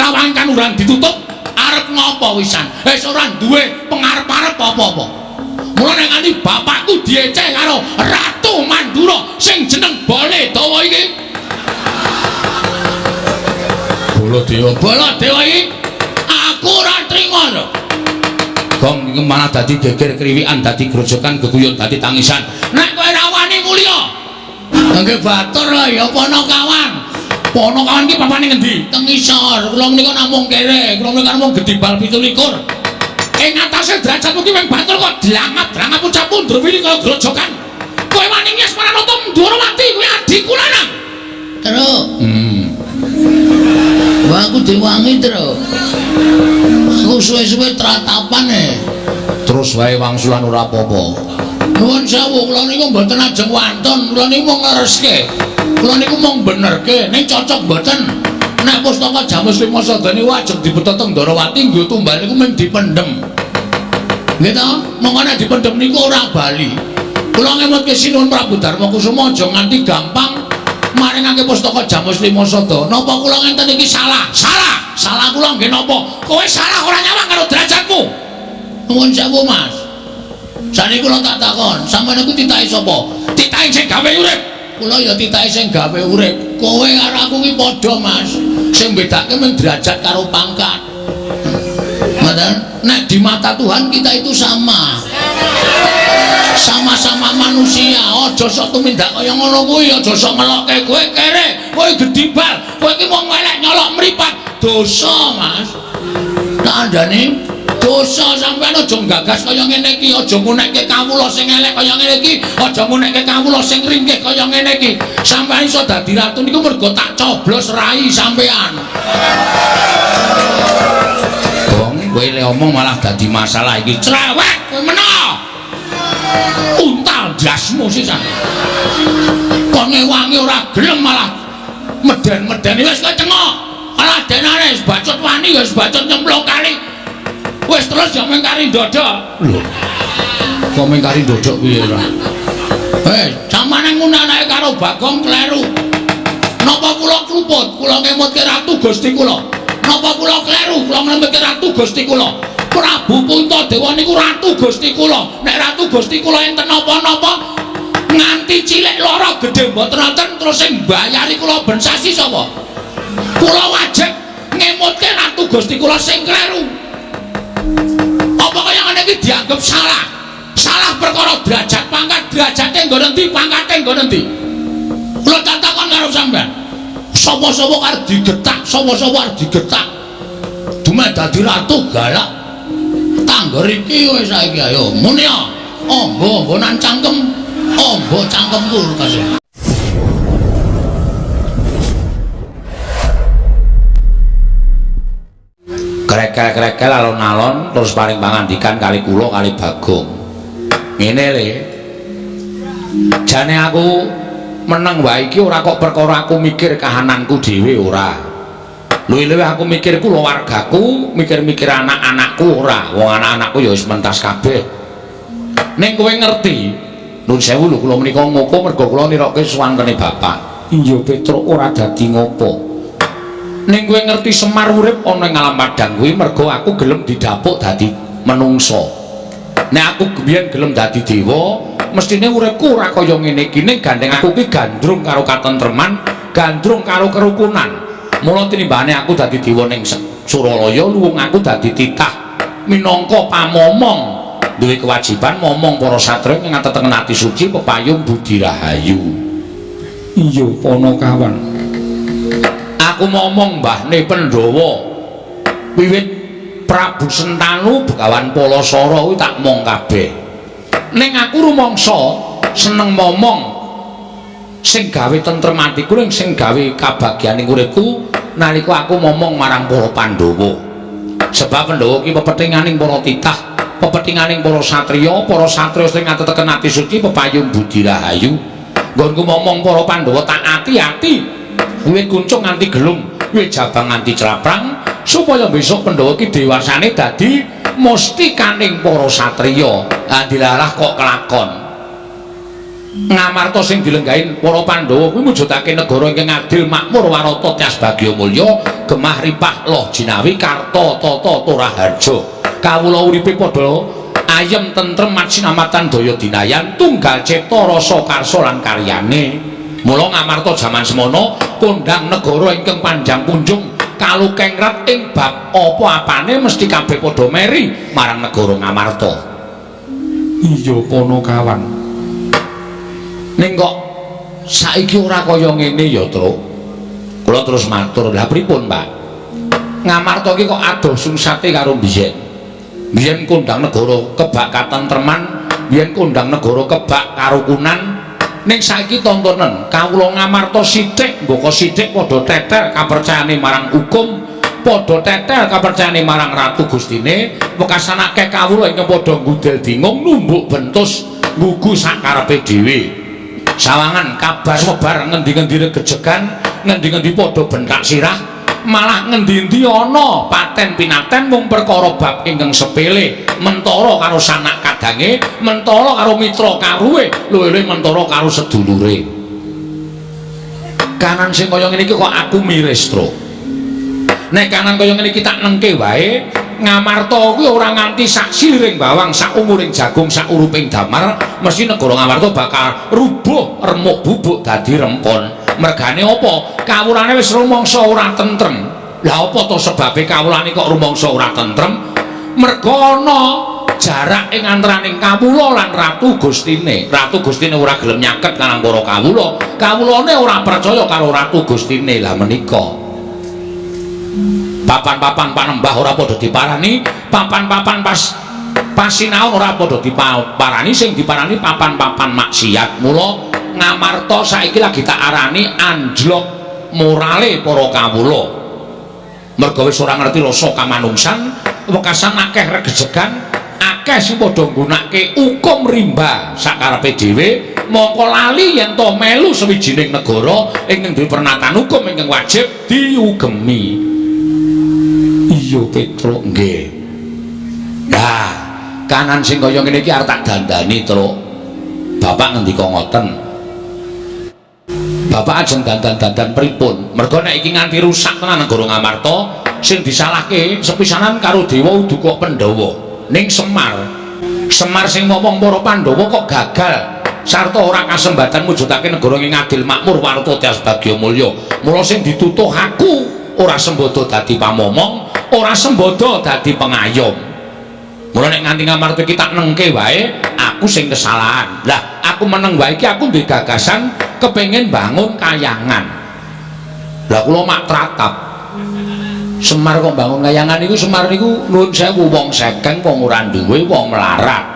Cakrawangi kan urang ditutup arep ngopo wisan wis ora duwe pengarep-arep apa-apa mulane nganti bapakku dieceh karo Ratu Mandura sing jeneng Baladewa iki Baladewa iki aku ora trima lho gong iki malah dadi geger kriwikan dadi grojokan geguyon dadi tangisan nek kowe ra wani mulya nggih batur lho ya Ponokawan Ponokawan ki papane ngendi? Teng isor. Kula menika namung kere. Kula menika namung Gedibal 17. Ing atase derajatmu ki wing batur kok dlangap-dlangap ucap mundur wili kaya grojokan. Kowe wani nyes Pranoto Ndwarawati kuwi adikku lanang. Terus. Wah aku diwangi terus. Aku suwe-suwe tratapane. Terus wae wangsulan ora apa-apa. Nuwun sewu kula niku mboten ajeng wantun. Kula niku mung nglereske. Kula niku mung benerke, ning cocok mboten. Nek pustaka Jamus Limasada niku ajeng dibeta teng Ndwarawati nggo tumbal niku mung dipendhem. Nggih ta? Monggo nek dipendhem niku ora bali. Kula ngemutke sinuwun Prabu Darmakusuma aja nganti gampang maringake pustaka Jamus Limasada. Napa kula ngenten iki salah? Salah. Salah kula nggih napa? Kowe salah ora nyawang karo derajatmu. Nuwun sewu, Mas. Saniki kula tak takon, sampeyan iku titahe sapa? Titahe sing gawe urip. Kula ya titahe sing gawe urip. Kowe karo aku ki padha, Mas. Sing bedake mung derajat karo pangkat. Mboten, nek di mata Tuhan kita itu sama. Sama-sama manusia. Aja sok tumindak kaya ngono kuwi, aja sok ngelokke kowe kere, kowe Gedibal. Kowe ki wong elek nyolok mripat. Dosa, Mas. Tak andane dosa sampeyan aja gagas kaya ngene iki, aja ngunekke kawula sing elek kaya ngene iki, aja ngunekke kawula sing ringkih kaya ngene iki. Sampeyan iso dadi ratu niku mergo tak coblos rai sampeyan. Wong kowe le omong malah dadi masalah iki. Cerewet kowe mena. Untal dasmu sisan. Kok ngewangi ora gelem malah meden-medeni wis kowe cengok. Alah denane wis bacot wani wis bacot nyemplung kali. Wis terus yo mengkari ndodok. Lho. Kok mengkari ndodok piye ora? Sampeyan ngunanake karo Bagong kleru. Napa kula kluput? Kula ngemutke ratu Gusti kula. Napa kula kleru? Kula ngemutke ratu Gusti kula. Prabu Puntadewa niku ratu Gusti kula. Nek ratu Gusti kula enten napa-napa nganti cilik lara gedhe mboten wonten terus sing mbayari kula ben sasi sapa? Kula wajib ngemutke ratu Gusti kula sing kleru. Apa kaya ngene iki dianggap salah? Salah perkara derajat pangkat, derajate nggo endi, pangkate nggo endi? Kula takon karo sampean. Sapa-sapa arep digetak, sapa-sapa arep digetak. Dumeh dadi ratu galak. Tangger iki wis saiki ayo muni ya. Ombo nan cangkem, ombo cangkemku kasih. Krekel-krekel alon-alon terus paring pangandikan kali kula kali Bagong. Ngene le. Jane aku meneng wae iki ora kok perkara aku mikir kahananku dhewe ora. Luwih-luwih aku mikir kulawargaku, mikir-mikir anak-anakku ora. Wong anak-anakku ya wis mentas kabeh. Ning kowe ngerti, nuwun sewu lho kula menika ngoko mergo kula nirokke suwantene bapak. Iya Petruk ora dadi ngopo. Ning kowe ngerti Semar urip ana ing alam padang kuwi mergo aku gelem didapuk dadi menungso. Nek aku biyen gelem dadi dewa, mestine uripku ora kaya ngene iki. Ning gandeng aku ki gandrung karo katentreman, gandrung karo kerukunan. Mula tinimbane aku dadi dewa ning Suralaya, luwung aku dadi titah minangka pamomong, duwe kewajiban momong para satriya ing ngateteken ati suci pepayung budi rahayu. Iya Ponokawan. Aku ngomong mbahne Pandhawa wiwit Prabu Sentanu Begawan Palasara kuwi tak mong kabeh. Ning aku rumangsa seneng momong sing gawe tentrem atiku ning sing gawe kabagyaning uripku nalika aku momong marang para Pandhawa. Sebab Pandhawa ki pepethinganing para titah, pepethinganing para satriya sing ngateteken ati suci pepayung budi rahayu. Nggonku momong para Pandhawa tak ati-ati wiwit kuncung nganti gelung, wiwit jabang nganti celaprang supaya besok Pandhawa ki dewasane dadi mustikaning para satriya. Lah dilarah kok kelakon. Ngamarta sing dilenggahi para Pandhawa kuwi mujudake negara ingkang adil makmur warata tias bagya mulya gemah ripah loh jinawi karta tata turaharja kawula uripe padha ayem tentrem matsinamatan daya dinayan tunggal cipta rasa karsa lan karyane mula ngamarta jaman semono kondhang negara ingkang panjang kunjung kalukengrat ing bab apa-apane mesti kabeh padha meri marang negara Ngamarta. Iya Panakawan. Ning kok saiki ora kaya ngene ya, Truk. Kula terus matur, "Lah pripun, Pak? Ngamarta iki kok adoh sungsate karo biyen. Biyen kondhang negara kebak katentreman, biyen kondhang negara kebak karukunan. Ning saiki tontonen, kawula Ngamarta sithik mboko sithik padha tetel kapercayane marang hukum, padha tetel kapercayane marang Ratu Gustine, wekasan akeh kawula ingkang padha nggudel bingung numbuk bentus nggugu sakarepe dhewe." Sawangan kabar sebar ngendi-ngendi gejegan, ngendi-ngendi padha bentak sirah, malah ngendi-endi ana paten pinaten mung perkara bab ingkang sepele, mentara karo sanak kadange, mentara karo mitra karuwe, luwih-luwih mentara karo sedulure. Kanan sing kaya ngene iki kok aku miris, Tru. Nek kanan kaya ngene iki tak nengke wae, Ngamarta kuwi ora nganti sak siliring bawang, sak umuring jagung, sak uruping damar, mesti negara Ngamarta bakal rubuh remuk bubuk dadi rempon. Mergane apa? Kawulane wis rumangsa ora tentrem. Lah apa to sebabe kawulane kok rumangsa ora tentrem? Merga ana jarak ing antaraning kawula lan Ratu Gustine. Ratu Gustine ora gelem nyaket kanang para kawula. Kawulane ora percaya karo Ratu Gustine. Lah menika papan-papan panembah ora padha diparani, papan-papan pas sinaon ora padha diparani, sing diparani papan-papan maksiat. Mula Ngamarta saiki lagi tak arani anjlok morale para kawula. Merga wis ora ngerti rasa kamanungsan, wekasan akeh regejegan, akeh sing padha nggunakake hukum rimba sakarepe dhewe, mongko lali yen to melu sawijining negara ingkang duwe pernatan hukum ingkang wajib diugemi. Iya Petruk nggih. Nah, kanan sing kaya ngene iki arep tak dandani, Truk. Bapak ngendika ngoten. Bapak ajeng dandan-dandan pripun? Merga nek iki nganti rusak tenan negara Ngamarta, sing disalahke sepisanan karo Dewa Uduka Pandhawa. Ning Semar sing ngomong para Pandhawa kok gagal sarta ora kasembatan mujudake negara ing adil makmur warta tias bagya mulya. Mula sing ditutuh aku ora sembodo dadi pamomong, ora sembodo dadi pengayom. Mula nek nganti Ngamarta iki tak nengke wae, aku sing kesalahan. Lah, aku meneng wae iki aku duwe gagasan kepengin bangun kayangan. Lah kula mak tratap. Semar kok bangun kayangan niku, Semar niku nuwun sewu wong sekeng, wong ora duwe, wong melarat.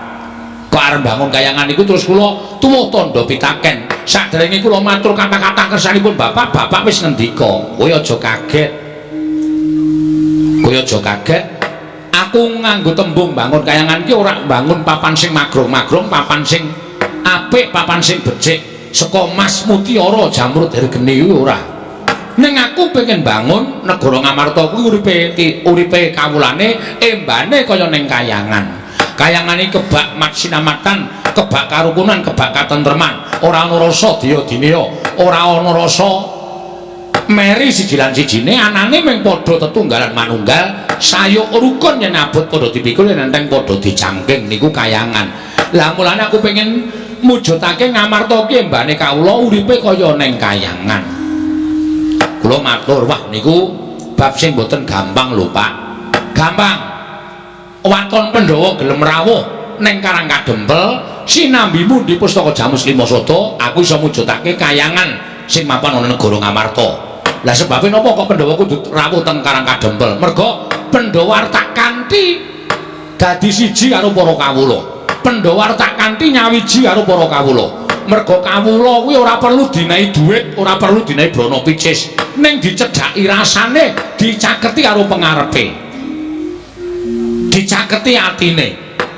Kok arep bangun kayangan niku terus kula tuwuh tandha pitaken. Saderenge kula matur kata-kata kersanipun Bapak, Bapak wis ngendika, kowe aja kaget. Kowe aja kaget. Aku nganggo tembung bangun kayangan iki ora bangun papan sing magrong-magrong, papan sing apik, papan sing becik saka emas mutiara jamrut hergene kuwi ora. Ning aku pengen bangun negara Ngamarta kuwi uripe kawulane embane kaya ning kayangan. Kayangane kebak maksinamatan, kebak karukunan, kebak katentreman, ora ana rasa daya-dinaya, ora ana rasa meri siji lan sijine, anane mung padha tetunggalan manunggal, sayuk rukun yen abot padha dipikul yen enteng padha dicangking niku kayangan. Lah mulane aku pengen mujudake Ngamarta ki mbane kawula uripe kaya ning kayangan. Kula matur, wah niku bab sing boten gampang lho, Pak. Gampang. Waton Pandhawa gelem rawuh ning Karang Kadempel, sinambi mundi pustaka Jamus Lima Sada, aku iso mujudake kayangan sing mapan ana negara Ngamarta. Lah sebabé napa kok Pandhawa kudu rawuh teng Karang Kadempel? Merga Pandhawa tak kanthi dadi siji karo para kawula. Pandhawa tak kanthi nyawiji karo para kawula. Merga kawula kuwi ora perlu dinahi dhuwit, ora perlu dinahi brana picis, ning dicedhaki rasane, dicaketi karo pengarepe. Dicaketi atine.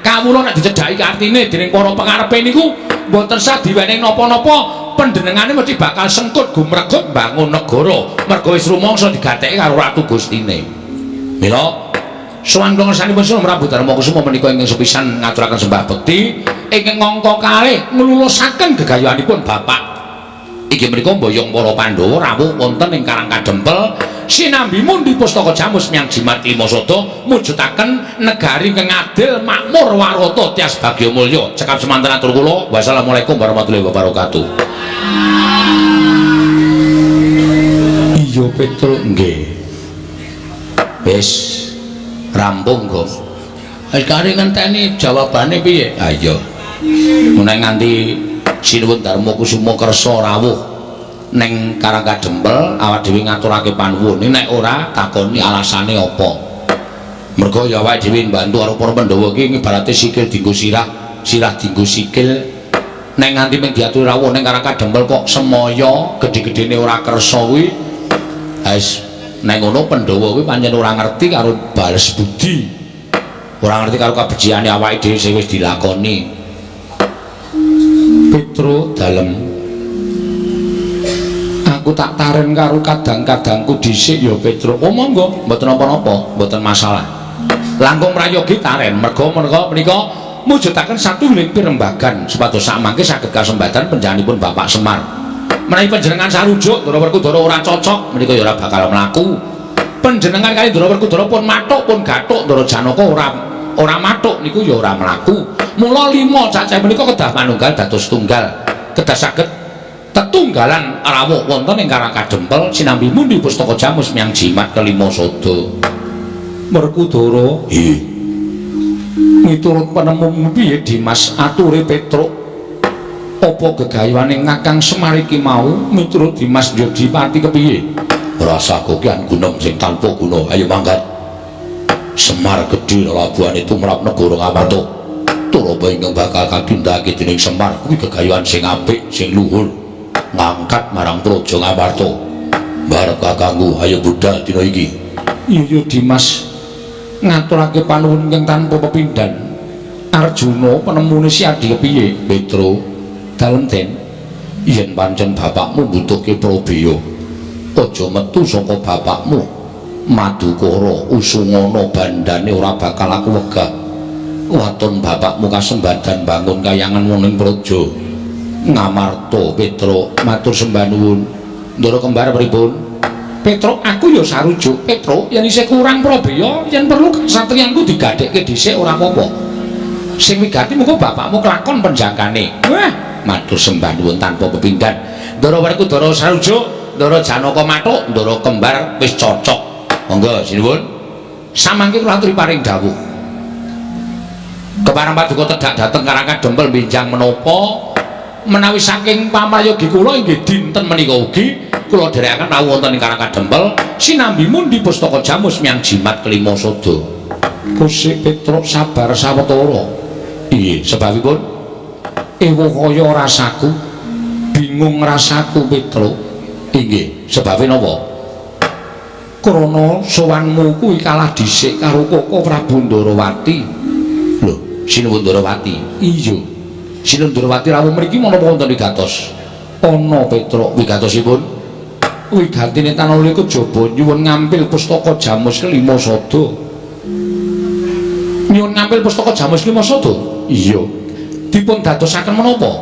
Kawula nek dicedhaki atine dening para pengarepe niku mboten sah diwenehi napa-napa. Panjenengane mesti bakal sengkut gumregut bangun negara merga wis rumangsa digatheki karo Ratu Gustine. Mila Sowan kula ngersanipun Sunan Prabu Darma Kusuma menika ingkang sepisan ngaturaken sembah bekti ingkang ngangka kalih nglulusaken gegayuhanipun Bapak. Iki menika mboyong para Pandhawa rawuh wonten ing Karang Kadempel sinambi mundi pustaka Jamus Myang Jimat Limasada mujudaken negari ingkang adil makmur warata tias bagya mulya. Cekap semanten atur kula. Wassalamualaikum warahmatullahi wabarakatuh. Iya Petro nggih. Wis rampung kok. Wis kare ngenteni jawabane piye? Ha iya. Menawi nganti Sinuwun Darma Kusuma kersa rawuh ning Karang Kadempel awak dhewe ngaturake panuwun. Nek ora takoni alasane apa. Mergo ya awake dhewe mbantu karo para Pandhawa iki ibarate sikil dienggo sirah, sirah dienggo sikil. Nek nganti mung diatur rawuh ning Karang Kadempel kok semaya gedhe-gedhene ora kersa kuwi. Wis nek ngono Pandhawa kuwi pancen ora ngerti karo bales budi. Ora ngerti karo kabejiyane awake dhewe sing wis dilakoni. Petro dalem aku tak taren karo kadang-kadangku dhisik ya Petro. Oh monggo mboten napa-napa, mboten masalah. Langkung prayogi taren merga menika mujudaken satunggiling pirembagan supados samangke saged kasembatan panjenenganipun Bapak Semar. Menawi panjenengan sarujuk Ndara Werkudara ora cocok menika ya ora bakal mlaku. Panjenengan kali Ndara Werkudara pun mathuk pun gathuk Ndara Janaka ora mathuk niku ya ora mlaku. Mula 5 cacah menika kedah manunggal dados tunggal. Kedah saged tetunggalan rawuh wonten ing Karang Kadempel sinambi mundi pustaka Jamus Myang Jimat Kalimasada. Werkudara, nggih. Miturut penemumu piye Dimas ature Petruk? Apa gegayuhane Kakang Semar iki mau miturut Dimas Yodipati kepiye? Rasaku ki an gunung sing tanpa guna. Ayo mangkat. Semar gedhe labuhane tumrap negara Ngamarta. Turaba ingkang bakal katindakake dening Semar kuwi gegayuhan sing apik, sing luhur. Ngangkat marang Praja Ngamarta. Barep kakangku, ayo budal dina iki. Iya Dimas. Ngaturake panuwun ingkang tanpa pepindhan. Arjuna penemune si Adi kepiye? Petro, dalem den. Yen pancen bapakmu mbutuhke Probaya, aja metu saka bapakmu. Madukara Usungana bandane ora bakal aku wegah. Waton bapakmu kasembadan bangun kayangan muning Praja Ngamarta. Petro matur sembah nuwun. Ndara kembar pripun? Petro, aku ya sarujuk. Petro, yen isih kurang Probaya, yen perlu kasatriyanku digadhekke dhisik ora apa-apa. Sing wigati mengko bapakmu kelakon penjagane. Wah, matur sembah nuwun tanpa pepindhan. Ndara Werkudara sarujuk, Ndara Janaka mathuk, Ndara kembar wis cocok. Monggo sinuwun. Samangke kula aturi paring dawuh. Kepareng paduka tedhak dhateng Karang Kadempel benjang menapa menawi saking pamayogi kula inggih dinten menika ugi kula dherekaken rawuh wonten ing Karang Kadempel sinambi mundi pustaka Jamus Myang Jimat Kalimasada. Gusti Petruk sabar sawetara. Nggih, sebabipun ewa kaya rasaku, bingung rasaku Petruk. Inggih, sebabe napa? Krana sowanmu kuwi kalah dhisik karo Koko Prabu Ndarawati. Sinuwun Ndarawati. Iya. Sinuwun Ndarawati rawuh mriki menapa wonten wigatos? Ana Petruk wigatosipun. Wigatine tanuli kejaba nyuwun ngampil pustaka Jamus Kalimasada. Nyuwun ngampil pustaka Jamus Kalimasada? Iya. Dipun dadosaken menapa?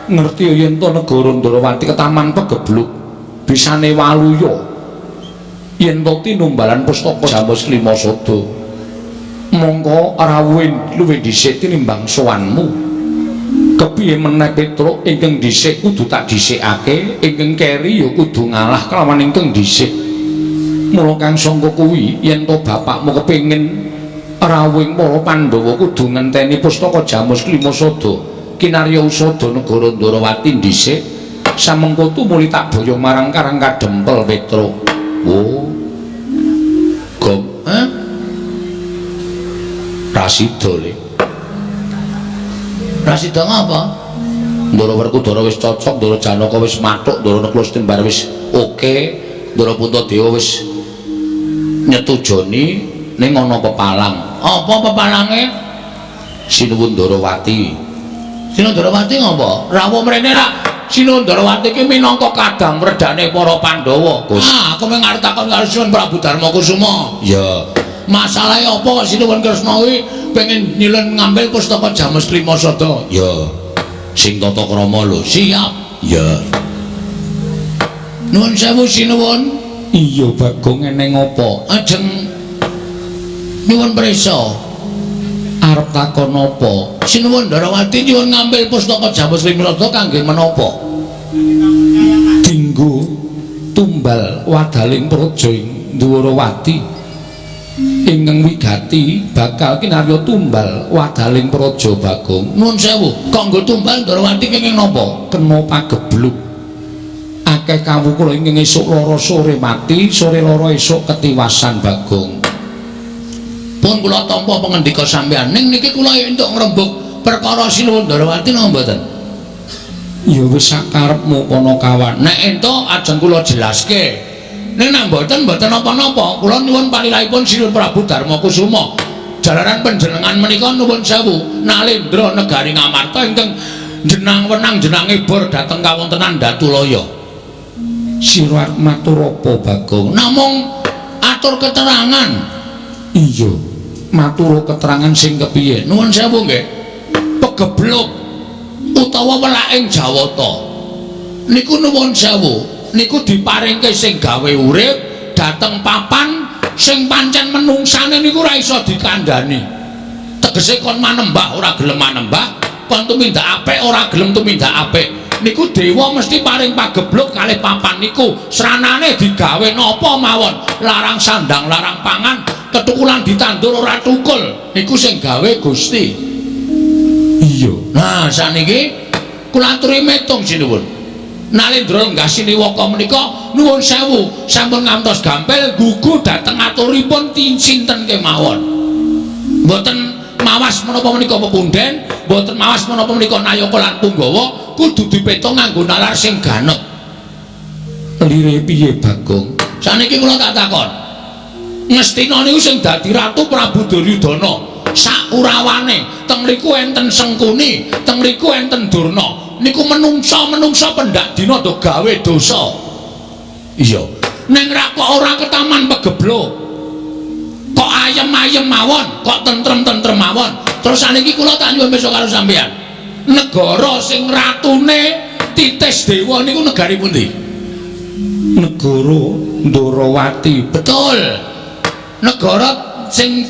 Ngerti yen to negara Ndarawati ketaman pegebluk bisane waluya. Yen to tinumbalan pustaka Jamus Kalimasada. Mongko rawuhin luwih dhisik tinimbang sowanmu. Kepiye meneh Petruk ingkang dhisik kudu tak dhisikake, ingkang keri ya kudu ngalah kelawan ingkang dhisik. Mula kang sangka kuwi yen to bapakmu kepengin rawuhing para Pandhawa kudu ngenteni pustaka Jamus Kalimasada kinarya usada negara Ndarawati dhisik. Samengko tumuli tak boyong marang Karang Kadempel Petruk. Oh. Gom, Rasida le. Rasida ngapa? Ndara Werkudara wis cocok, Ndara Janaka wis mathuk, Ndara Neklustimbar wis oke, Ndara Puntadewa wis nyetujoni ning ana pepalang. Apa pepalange? Sinuwun Ndarawati. Sinuwun Ndarawati ngapa? Rawuh mrene ra. Sinuwun Ndarawati iki minangka kadang mredane para Pandhawa. Aku mung arep takon karo Sinuwun Prabu Darma Kusuma. Ya. Masalahe apa Sinuwun Kresna kuwi pengen nyilun ngambil pustaka Jamus Klimasada? Ya, sing tata krama lho. Siap. Ya. Nuwun sewu Sinuwun. Iya Bagong eneng apa? Ajeng nyuwun prisa. Arep takon apa? Sinuwun Ndarawati nyuwun ngambil pustaka Jamus Klimasada kangge menapa? Dinggo tumbal wadaling praja ing Ndwarawati. Ingkang wigati bakal kinarya tumbal wadaling praja Bagong. Nuwun sewu, kanggo tumbal Ndarawati kenging napa? Kena pagebluk. Akeh kawula ingkang esuk lara sore mati, sore lara esuk ketiwasan Bagong. Pun kula tampa pangendika sampeyan ning niki kula entuk ngrembug perkara Sinuwun Ndarawati napa mboten? Ya wis sakarepmu kono kawan. Nek entuk ajeng kula jelaske. Nek nek mboten napa-napa, kula nyuwun parirahipun Sinuwun Prabu Darmakusuma. Jalaran panjenengan menika nuwun sewu Nalendra negari Ngamarta ingkang jenang wenang jenange bor dhateng kawontenan Datulaya. Sira matur apa Bagong? Namung atur keterangan. Iya, matur keterangan sing kepiye? Nuwun sewu nggih. Pegebluk utawa welaking Jawata. Niku nuwun sewu, niku diparingke sing gawe urip dhateng papan sing pancen menungsane niku ora iso dikandhani. Tegese kon manembah ora gelem manembah, kon tumindak apik ora gelem tumindak apik. Niku dewa mesti paring pagebluk kalih papan niku sranane digawe napa mawon, larang sandang larang pangan, ketukulan ditandur ora tukul, niku sing gawe Gusti. Iya. Nah saniki kula aturi metung Sinuwun. Nalendra lenggah siniwaka menika nuwun sewu sampun ngantos gampil gugu dhateng aturipun sinten kemawon. Mboten mawas menapa menika pepunden, mboten mawas menapa menika Nayaka lan Punggawa, kudu dipetung nganggo nalar sing ganep. Lire piye Bagong? Saniki kula tak takon. Ngastina niku sing dadi Ratu Prabu Duryudana sak urawane, teng mriku enten Sengkuni, teng mriku enten Durna. Niku menungsa pendak dina do gawe dosa. Iya. Ning ra kok ora ketaman pegebluk. Kok ayem-ayem mawon, kok tentrem-tentrem mawon. Terus saniki kula tak nyuwun besok karo sampeyan. Negara sing ratune Titis Dewa niku negari pundi? Negara Ndarawati. Betul. Negara sing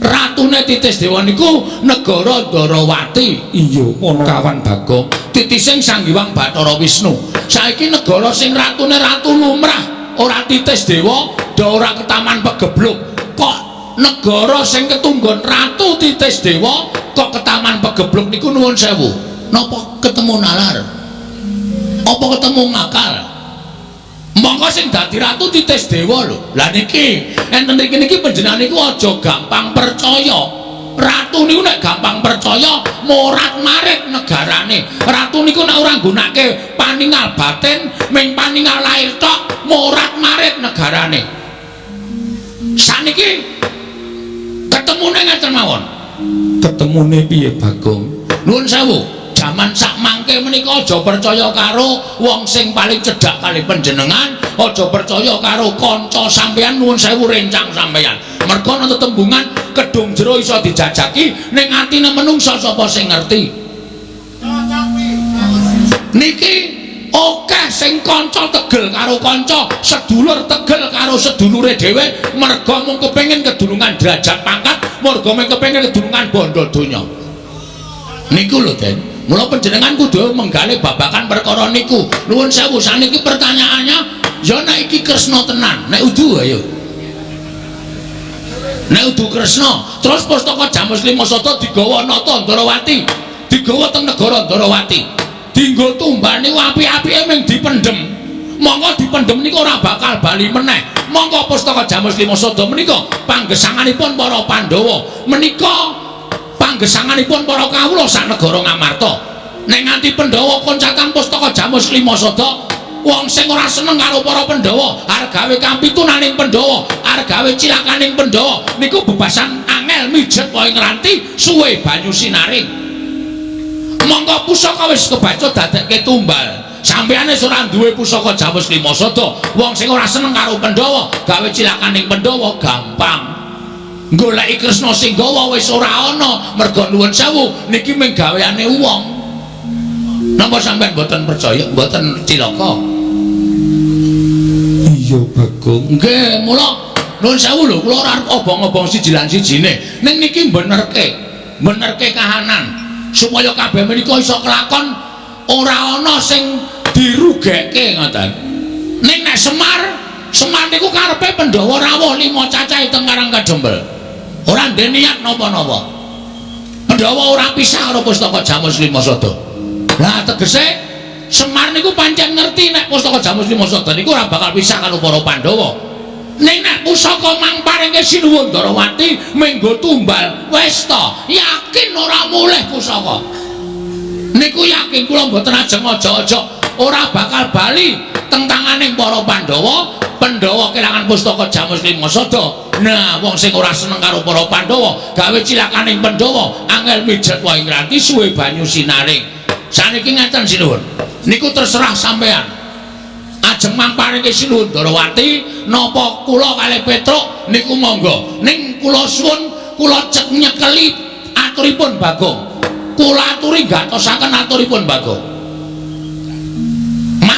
ratune Titis Dewa niku negara Ndarawati. Iya, ana kawan Bagong. Titising Sang Hyang Bathara Wisnu. Saiki negara sing ratune ratu lumrah, ora Titis Dewa, ndak ora ketaman pegebluk. Kok negara sing ketunggon Ratu Titis Dewa kok ketaman pegebluk niku nuwun sewu. Napa ketemu nalar? Apa ketemu ngakal? Monggo sing dadi Ratu Titis Dewa lho. Lah niki enten niki panjenengan niku aja gampang percaya. Ratu niku nek gampang percaya morat-marit negarane. Ratu niku nek ora nggunakake paningal batin, ming paningal lahir tok, morat-marit negarane. Saniki ketemune ngeten mawon. Ketemune piye Bagong? Nuwun sewu, jaman sak mangke menika aja percaya karo wong sing paling cedhak kali panjenengan, aja percaya karo kanca sampeyan. Nuwun sewu rencang sampeyan. Merga ana tetembungan kedung jero iso dijajaki, ning atine menungsa sapa sing ngerti. Niki akeh sing kanca tegel karo kanca, sedulur tegel karo sedulure dhewe, merga mung kepengin kedulungan derajat pangkat, merga mung kepengin kedulungan bondo donya. Niku lho, Den. Mula panjenengan kudu menggali babakan perkara niku. Nuwun sewu, saniki pertanyaannya, ya nek iki Kresna tenan, nek udu ayo. Nek udu Kresna, terus pustaka Jamus Klimasada digawa nata Ndarawati, digawa teng negara Ndarawati. Dinggo tumbal niku api-apike ming dipendhem. Monggo dipendhem niku ora bakal bali meneh. Monggo pustaka Jamus Klimasada menika panggesanganipun para Pandhawa. Menika panggesanganipun para kawula sak negara Ngamarta. Nek nganti Pandhawa koncatan pustaka Jamus Klimasada, wong sing ora seneng karo para Pandhawa, arep gawe kampitunaning Pandhawa, arep gawe cilakaning Pandhawa, niku bebasan angel mijet wae ngranti suwe banyu sinaring. Monggo pusaka wis kebaca dadekke tumbal. Sampeyan wis ora duwe pusaka Jamus Klimasada, wong sing ora seneng karo Pandhawa, gawe cilakaning Pandhawa gampang. goleki Kresna sing gawa wis ora ana mergo nuwun sewu niki mung gaweane wong. Napa sampean mboten percaya mboten cilaka? Iya Bagong. Nggih, mula nuwun sewu lho kula ora arep obong-obong siji lan sijine. Ning niki benerke kahanan supaya kabeh menika iso kelakon ora ana sing dirugekke ngoten. Ning nek Semar niku karepe Pandhawa rawuh 5 cacahe teng Karang Kadempel. Ora ndek niat napa-napa. Pandhawa ora pisah karo Pustaka Jamus Lima Sada. Lah tegese Semar niku pancen ngerti nek Pustaka Jamus Lima Sada niku ora bakal pisah karo para Pandhawa. Ning nek pusaka mangparingke Sinuwun Darawati menggo tumbal wis ta yakin ora mulih pusaka. Niku yakin kula mboten ajeng aja-aja ora bakal bali teng tanganing para Pandhawa. Pandhawa kelangan Pustaka Jamus Lima Sada. Nah, wong sing ora seneng karo para Pandhawa gawe cilakaning Pandhawa angel mijet wae ngranti suwe banyu sinaring. Saniki ngeten Sinuwun. Niku terserah sampean. Ajeng mangparingke Sinuwun Darawati napa kula kalih Petruk niku monggo. Ning kula suwun kula cek nyekeli aturipun Bagong. Kula aturi gatosaken aturipun Bagong.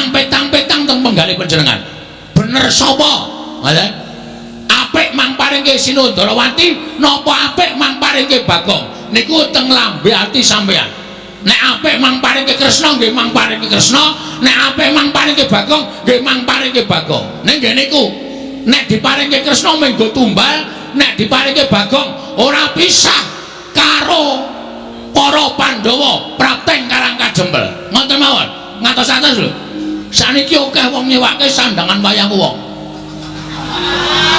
Petang-petang teng penggalih panjenengan. Bener sapa? Ngoten. Apik mangparingke Sinuwun Darawati napa apik mangparingke Bagong? Niku teng lambe ati sampean. Nek apik mangparingke Kresna nggih mangparingke Kresna, nek apik mangparingke Bagong nggih mangparingke Bagong. Ning nggih niku nek diparingke Kresna menggo tumbal, nek diparingke Bagong ora pisah karo para Pandhawa prapteng Karang Kadempel. Ngoten mawon. Ngatos-atos lho. Saniki akeh wong nyewake sandangan wayang wong.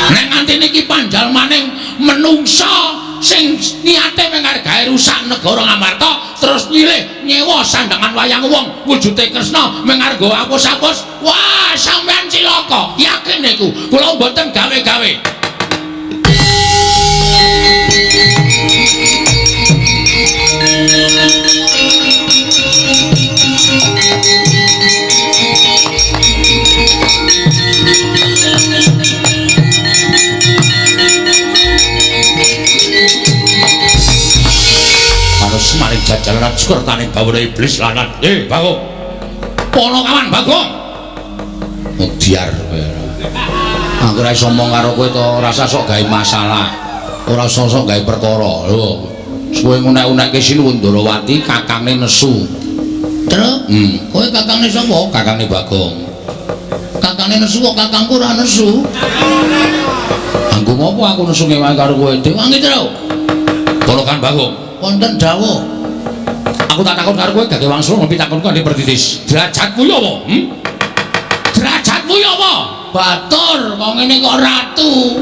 Nek nganti niki panjal maning menungsa sing niate menghargai rusak negara Ngamarta terus nyilih nyewa sandangan wayang wong wujude Kresna mengargo apus-apus. Wah, sampean cilaka. Yakin niku. Kula mboten gawe-gawe. Maring jajalan skurtaning bawuh iblis lanat. Bagong. Pono kawan Bagong. Mudiar kowe. Aku ora iso omong karo kowe to, rasa sok gawe masalah. Ora sok gawe perkara. Lho, kowe ngunek-unekke Sinuwun Darawati kakange nesu. Terus? Kowe kakange sapa? Kakange Bagong. Kakange nesu kok kakangku ora nesu? Anggo ngopo aku nesu wae karo kowe? Dewangi terus. Pono kan Bagong. Wonten dawuh. Aku tak takon karo kowe gage wangsul ngopi takonku nek pertitis. Derajatmu ya apa? Derajatmu ya apa? Batur, kok ngene kok ratu.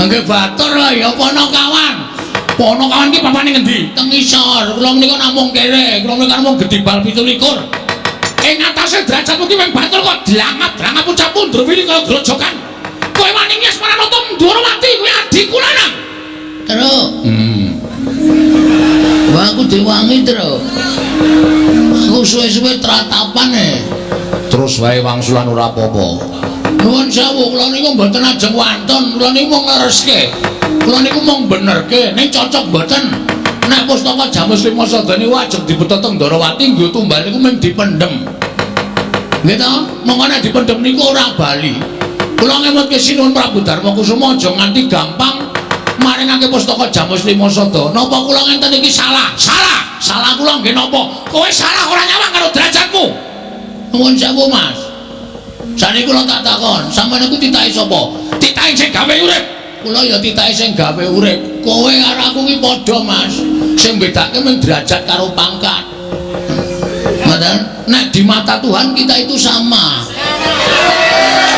Nggih batur lho ya Ponokawan. Ponokawan ki papane ngendi? Teng isor. Kula menika namung kere. Kula menika namung Gedibal 17. Ing atase derajatmu ki mung batur kok dlangap-dlangap ucap mundur wili kaya grojokan. Kowe wani nyes Maranata Darawati kuwi adikku lanang. Terus. Wah, aku diwangi terus. Aku suwe-suwe tratapane. Terus wae wangsulan ora apa-apa. Nuwun sewu, kula niku mboten ajeng wantun, kula niku mung nglereske. Kula niku mung benerke, ning cocok mboten. Nek Pustaka Jamus Lima Sada niku ajeng dipetha teng Darawati nggo tumbal niku mung dipendhem. Nggih to? Monggo nek dipendhem niku ora bali. Kula ngemutke Sinuwun Prabu Darma Kusuma aja nganti gampang maringake Pustaka Jamus Lima Sada. Napa kula ngenten iki salah? Salah kula nggih napa? Kowe salah ora nyawang karo derajatmu. Nuwun sewu, Mas. Saniki kula tak takon, sampeyan iku titahe sapa? Titahe sing gawe urip. Kula ya titahe sing gawe urip. Kowe karo aku ki padha, Mas. Sing bedake mung derajat karo pangkat. Ngoten, nek di mata Tuhan kita itu sama.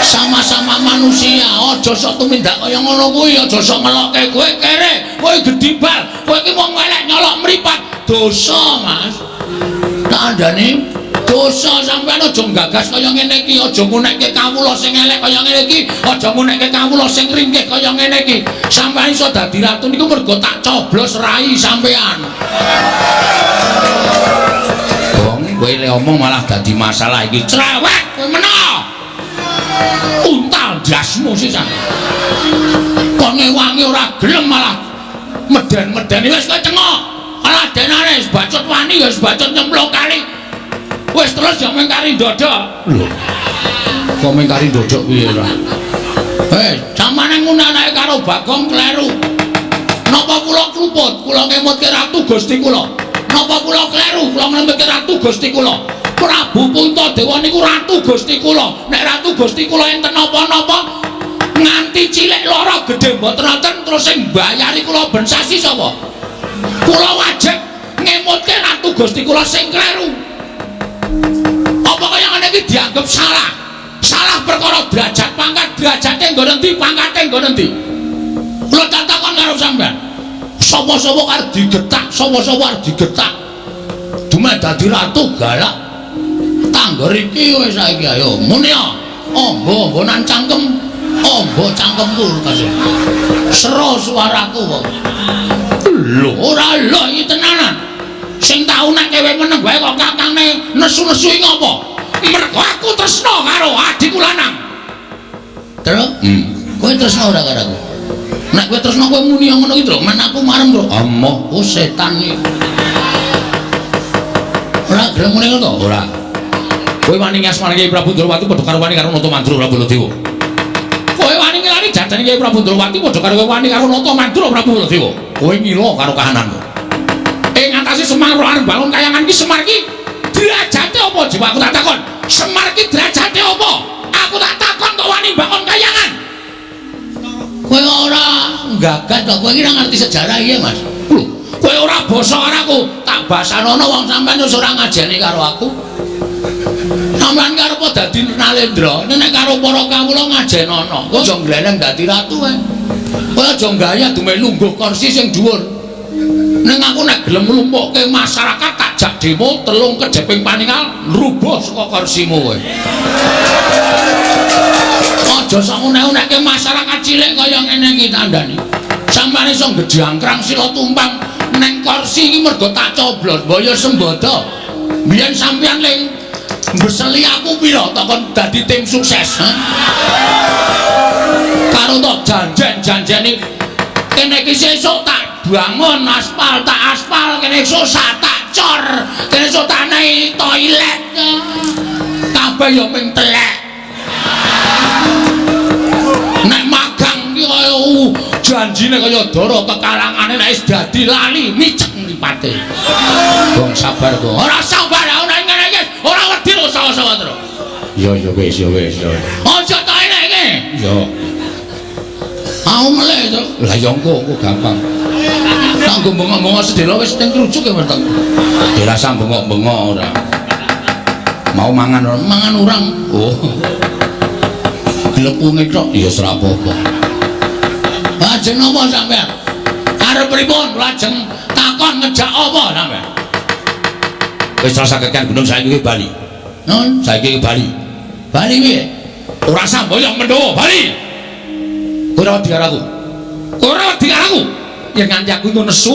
Sama-sama manusia, aja sok tumindak kaya ngono kuwi, aja sok ngelokke kowe kere, kowe Gedibal, kowe iki wong elek nyolok mripat, dosa, Mas. Tak andani dosa sampeyan aja gagas kaya ngene iki, aja ngunekke kawula sing elek kaya ngene iki, aja ngunekke kawula sing ringkih kaya ngene iki. Sampeyan iso dadi ratu niku mergo tak coblos rai sampeyan. Wong kowe le omong malah dadi masalah iki, cerewet kowe menah. Untal dasmu sisan. Kon ngewangi ora gelem medeni wis kowe cengok. Kaladenane wis bacot wani ya wis bacot nyemplung kali. Wis terus yo mengkari ndodok. Lho. Kok mengkari ndodok piye ora? Samane ngunanake karo Bagong kleru. Napa kula kluput, kula ngemutke ratu Gusti kula. Napa kula kleru, kula ngemutke ratu Gusti kula. Prabu Puntadewa niku ratu Gusti kula. Nek ratu Gusti kula enten napa-napa nganti cilik lara gedhe mboten wonten terus sing mbayari kula ben sasi sapa? Kula wajib ngemutke ratu Gusti kula sing kleru. Apa kaya ngene iki dianggep salah? Salah perkara derajat pangkat, derajate nggo endi, pangkate nggo endi? Kula takon karo sampean. Sapa-sapa arep digetak, sapa-sapa arep digetak. Dume dadi ratu galak. Tangger iki wis saiki ayo muni ya. Ombo nan cangkem. Ombo cangkemku kasih. Sero suaraku kok. Lho ora lho iki tenanan. Sing tau nek kowe meneng wae kok kakangne nesu-nesu iki ngopo? Mergo aku tresna karo adikku lanang. Terus? Kowe tresna ora karo aku? Nek kowe tresna kowe muni ngono iki lho, men aku marem lho. Amoh, oh setan iki. Ora gelem muni ngono to? Ora. Kowe wani ngasmane Kyai Prabu Ndrawati padha karo wani karo Nata Mandura Prabu Baladewa. Kowe wani ngelani jajane Kyai Prabu Ndrawati padha karo wani karo Nata Mandura Prabu Baladewa. Kowe ngilo karo kahananmu. Ing ngatasi Semar lan bangun kayangan iki Semar iki derajate apa jiwa aku tak takon. Semar iki derajate apa? Aku tak takon kok wani bangun kayangan. Kowe ora gagat kok kowe iki ora ngerti sejarah iya, Mas. Lho, kowe ora basa karo aku. Tak basanono wong sampean wis ora ngajeni karo aku. Sampeyan karep dadi Nalendra, nek karo para kawula ngajenono. Kowe aja ngleneng dadi ratu ae. Kowe aja gaya dume lungguh kursi sing dhuwur. Neng aku nek gelem nglumpukke masyarakat tak jak demo telung kejeping paningal rubuh saka kursimu kowe. Aja sakune-uneke masyarakat cilik kaya ngene iki tandani. Sampeyan iso ngejangkrang sila tumpang neng kursi iki mergo tak coblos mbaya sembodo. Biyen sampeyan ling mbeseli aku pira takon dadi tim sukses. Karo tok janjen-janjeni kene iki sesuk tak bangun aspal tak aspal kene susah tak cor kene sotane toilet kabeh yo ming telek nek magang iki kaya janjine kaya dara kekalangane nek wis dadi lali micek mripate wong sabar kok ora sabar ora ngene iki ora wedi lho sawa-sawa terus yo wis aja tak iki yo aku meleh to lah yo engko gampang kanggo bengok-bengok sedelo wis teng krujuk ya Mas. Ora sang bengok-bengok ora. Mau mangan urang. Oh. Glepunge tok ya ora apa-apa. Lajeng napa sampean? Arep pripun? Lajeng takon ngejak apa sampean? Wis rasakekan gunung saiki iki Bali. Non, saiki iki Bali. Bali piye? Ora samboyong Mendhawa Bali. Ora wedi karo aku. Ora wedi karo aku. Yen nganti aku iku nesu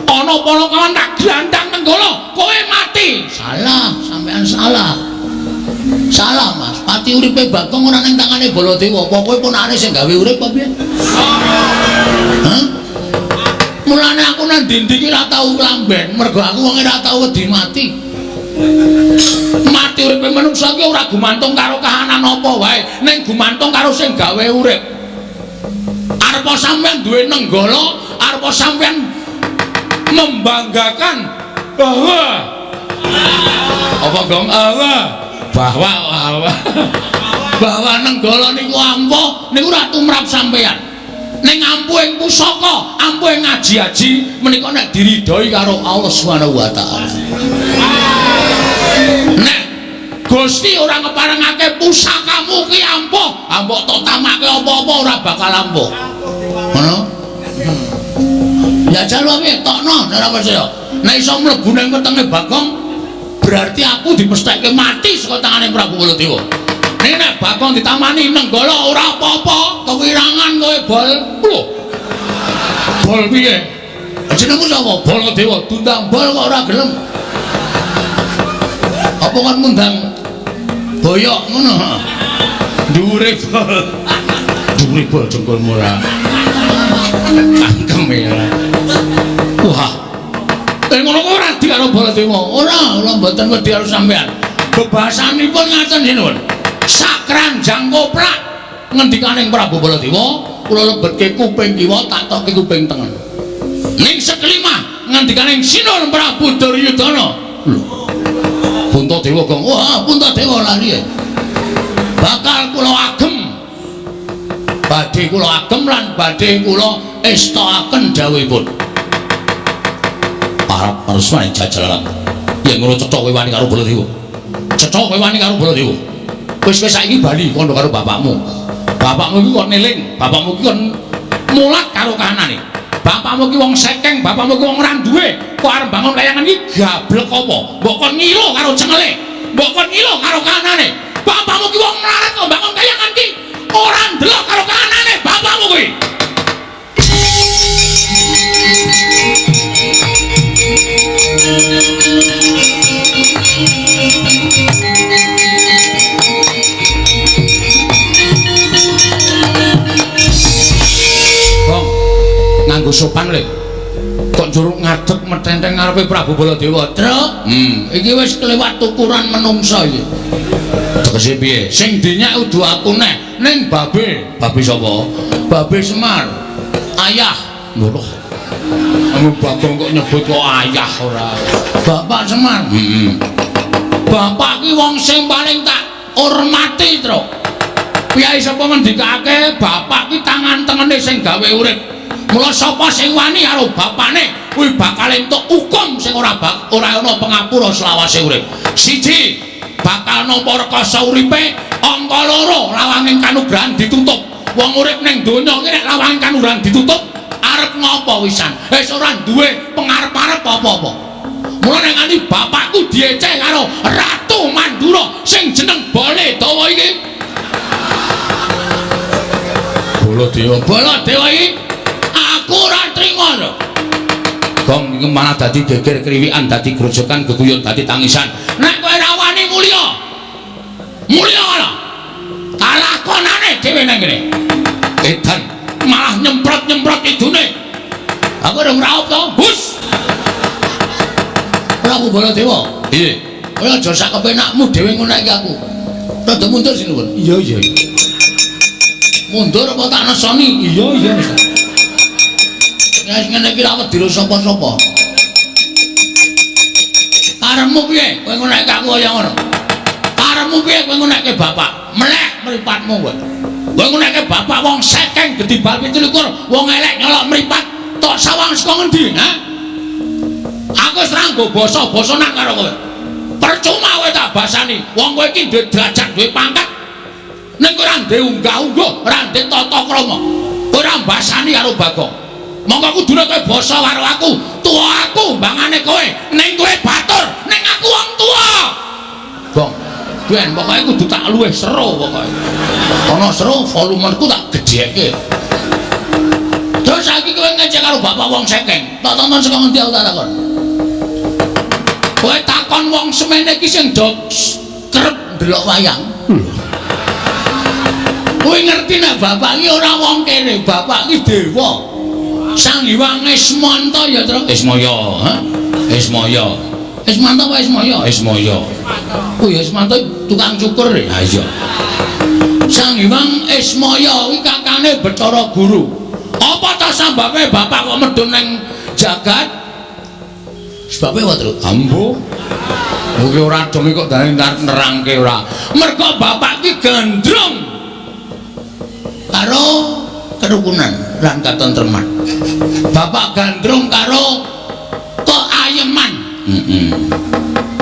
ana para kawan tak glandang nenggala kowe mati. Salah, sampean salah. Salah Mas, pati uripe Bagong ora ning tangane Baladewa. Apa kowe punane sing gawe urip apa piye? Hah? Mulane aku nang ndi-ndi iki ora tau klamben, mergo aku wong ora tau wedi mati. Mati uripe manungsa iki ora gumantung karo kahanan apa wae, ning gumantung karo sing gawe urip. Arepa sampean duwe nenggala, arepa sampean membanggakan bahwa apa gong bahwa nenggala niku ampuh niku ora tumrap sampean. Ning ampuhing pusaka, ampuhing ngaji-aji menika nek diridhoi karo Allah Subhanahu wa taala. Nek Gusti ora ngeparengake pusakamu ki ampuh, ambok tok tamake apa-apa ora bakal ampuh. Ngono? Ya jalo piye tokno nek ora percaya. Nek iso mlebu ning wetenge Bagong berarti aku dimestekke mati saka tangane Prabu Baladewa. Nek Bagong ditamani nenggala ora apa-apa, kewirangan kowe bol. Lho. Bol piye? Jenengmu sapa? Baladewa tundang bol kok ora gelem. Apa kan mundang boyok ngono? Dhuwure bol jengkol murah. Angkem ya. Wah. Ngono kok ora di karo Baladewa. Ora mboten wedi karo sampean. Bebasanipun ngaten sinuwun. Sakranjang koprak ngendikaning Prabu Baladewa, kula lebetke kuping kiwa tak tokke kuping tengen. Ning sekelima ngendikaning Sinuwun Prabu Duryudana. Puntadewa gong. Wah, Puntadewa lali. Bakal kula agem. Badhe kula agem lan badhe kula estakaken dawuhipun. Arep resmane jajalan. Yen ngono cetha kowe wani karo Baladewa. Cetha kowe wani karo Baladewa. Wis saiki bali kono karo bapakmu. Bapakmu iki kok neling, bapakmu iki kon mulat karo kahanane. Bapakmu ki wong sekeng, bapakmu ki wong ora duwe. Kok arep bangun kayangan iki gablek apa? Mbok kon ngilo karo cengele. Mbok kon ngilo karo kahanane. Bapakmu ki wong melarat kok bangun kayangan iki ora ndelok karo kahanane bapakmu kuwi. Nganggo sopan lho. Kok njuruk ngadeg metenteng ngarepe Prabu Baladewa, Truk? Iki wis kelewat ukuran menungsa iki. Tegese piye? Sing dinyak udu aku neh, ning babe. Babe sapa? Babe Semar. Ayah. Lho. Anu Bagong kok nyebut kok ayah ora. Bapak Semar. Bapak ki wong sing paling tak hormati, Truk. Piyai sapa ngendikake bapak ki tangan tengene sing gawe urip. Mula sapa sing wani karo bapakne kuwi bakal entuk hukum sing ora ana pangapura selawase urip. Siji, bakal nampa rekoso uripe, angka loro lawanging kanugrahan ditutup. Wong urip ning donya iki nek lawanging kanugrahan ditutup, arep ngopo wisan? Wis ora duwe pengarep-arep apa-apa. Mula nek nganti bapakku dieceh karo Ratu Mandura sing jeneng Baladewa iki. Baladewa iki aku ora trima lho. Gong iki malah dadi geger kriwikan, dadi grojokan, geguyon, dadi tangisan. Nek kowe ora wani mulya. Mulya ngono. Kalakonane dhewe nang kene. Edan malah nyemprot-nyemprot idune. Aku ora ngraup to. Hus. Prabu Baladewa. Iya. Kowe aja sak kepenakmu dhewe ngono iki aku. Rada mundur sini, Pun. Iya. Mundur apa tak nesoni? Iya. Nek ngene iki ra wedi sapa-sapa. Karepmu piye? Kowe ngonek aku kaya ngono. Karepmu piye kowe ngonekke bapak? Melek mripatmu kowe. Kowe ngonekke bapak wong sekeng gedhi bal 17, wong elek nyolok mripat tok sawang saka ngendi, ha? Aku wis ranggo basa-basanan karo kowe. Percuma kowe tak basani. Wong kowe iki duwe derajat, duwe pangkat. Ning kowe ora ndek unggah-ungguh, ora ndek tata krama. Ora mbasani karo Bagong. Monggo kudune kowe basa karo aku, tuwa aku mbangane kowe, ning kowe batur, ning aku wong tuwa. Bong, ben pokoke kudu tak luwih seru pokoke. Ana seru volumeku tak gedheke. Terus saiki kowe ngecek karo bapak wong sekeng. Tak tonton saka ngendi aku tak takon. Kowe takon wong semene iki sing do kerep ndelok wayang. Kowe ngerti nek bapak iki ora wong kene, bapak iki dewa. Sang Hyang Ismanta ya, Tru. Ismaya, ha? Ismaya. Ismanta apa Ismaya? Ismaya. Oh ya Ismanta tukang cukur ya. Ha iya. Sang Hyang Ismaya kuwi kakane Bathara Guru. Apa ta sambabe bapak kok medhun ning jagat? Sebabe apa, Tru? Ambo. Kuwi ora dong kok dane nerangke ora. Mergo bapak ki gandrung karo kerukunan lan katentreman. Bapak gandrung karo keayeman.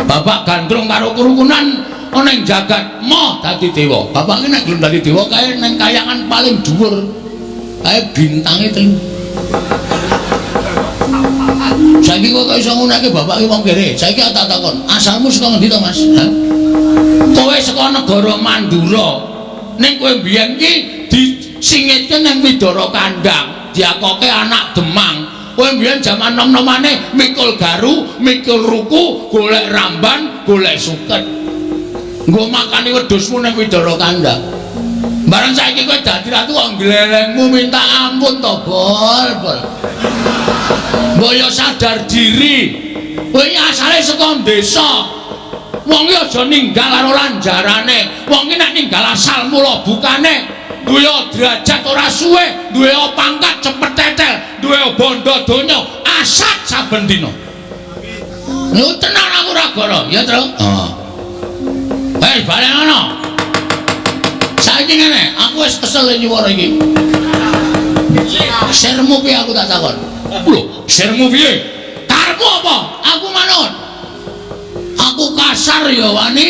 Bapak gandrung karo kerukunan ana ing jagat moh dadi dewa. Bapak iki nek gelem dadi dewa kae ning kayangan paling dhuwur. Kae bintange 3. Saiki kok iso ngunake bapak iki wong kere. Saiki tak takon, asalmu saka ngendi to, Mas? Ha? Kowe saka negara Mandura. Ning kowe mbiyen iki disingitke nang Widara Kandang, diakoke anak Demang. Kowe mbiyen jaman nom-nomane mikul garu, mikul ruku, golek ramban, golek suket. Nggo makani wedhusmu nang Widara Kandang. Barang saiki kowe dadi ratu kok glelengmu minta ampun to, Bol. Boyo sadar diri. Kowe asale saka desa. Wong iki aja ninggal karo lanjarane. Wong iki nek ninggal asal mula bukane duwe derajat ora suwe, duwe pangkat cepet tetel, duwe bondo donya asat saben dina. Lho tenan aku ora goro, ya, Tru? Heeh. Balik ngono. Saiki ngene, aku wis kesel nyuwara iki. Sermu piye aku tak takon? Lho, sermu piye? Karepmu apa? Aku manut. Aku kasar ya wani,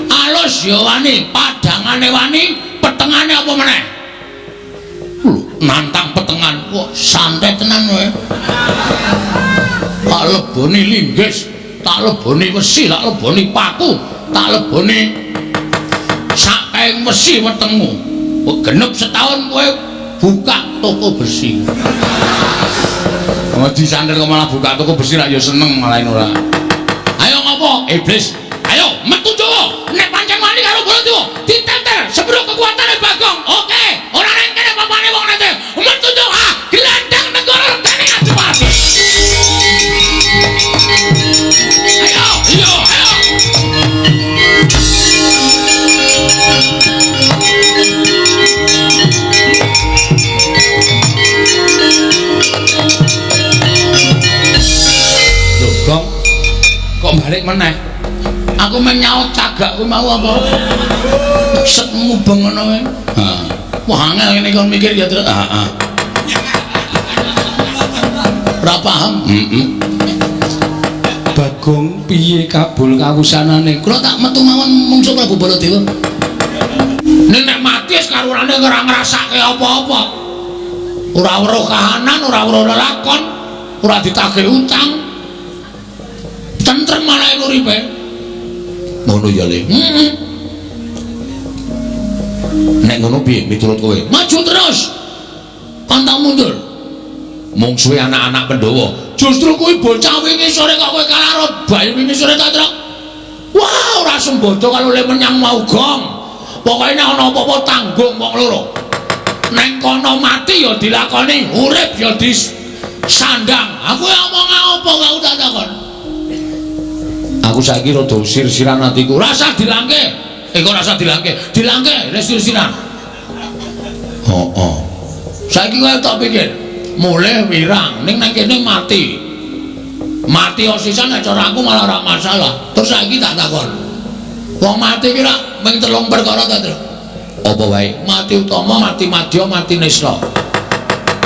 alus ya wani, padangane wani, petengane apa meneh? Lho, nantang petengan. Kok santai tenan kowe. Tak leboni linggis, tak leboni wesi, tak leboni paku, tak leboni sak kaeng wesi wetengmu. Kok genep setahun kowe buka toko besi. Wong disandel kok malah buka toko besi ra ya seneng malah ora. Ayo ngopo iblis? Ayo metu Jawa. Nek pancen wani karo Baladewa, ditenter sepuro kekuatane Bagong. Oke, ora nang kene papane wong nate. Metu Jawa, gelandang negara regane Adipati. Ayo, ayo, ayo. Loh, Gong. Kok balik meneh? Aku menyaut cagak kuwi mau apa? Set mubeng ngono kowe. Heeh. Wah angel ngene kon mikir ya, Tru. Heeh. Ora paham? Heeh. Bagong piye kabul kawusanane? Kula tak metu mawon mungsuh Prabu Baladewa. Nek mati wis karurane ora ngrasake apa-apa. Ora weruh kahanan, ora weruh lelakon, ora ditagih utang. Tentrem malah uripe. Ngono ya, Le. Heeh. Nek ngono piye miturut kowe? Maju terus. Pantang mundur. Mungsuhe anak-anak Pandhawa. Justru kuwi bocah wingi sore kok kowe kalah karo bayi wingi sore ta, Tru? Wah, ora sembodo kalau le menyang mau Gong. Pokoke nek ana apa-apa tanggung wong loro. Neng kono mati ya dilakoni, urip ya disandang. Aku ngomong apa kok tak takon. Aku saiki rada sir-siran atiku. Rasa dilangke. Kok rasa dilangke? Dilangke wis sir-siran. Oh. Saiki kowe tak pikir, mulih wirang ning nang kene mati. Mati osisan nek cara aku malah ora masalah. Terus saiki tak takon. Wong mati ki rak mung 3 perkara ta, Tru? Apa wae? Mati utama, mati madya, mati nisra.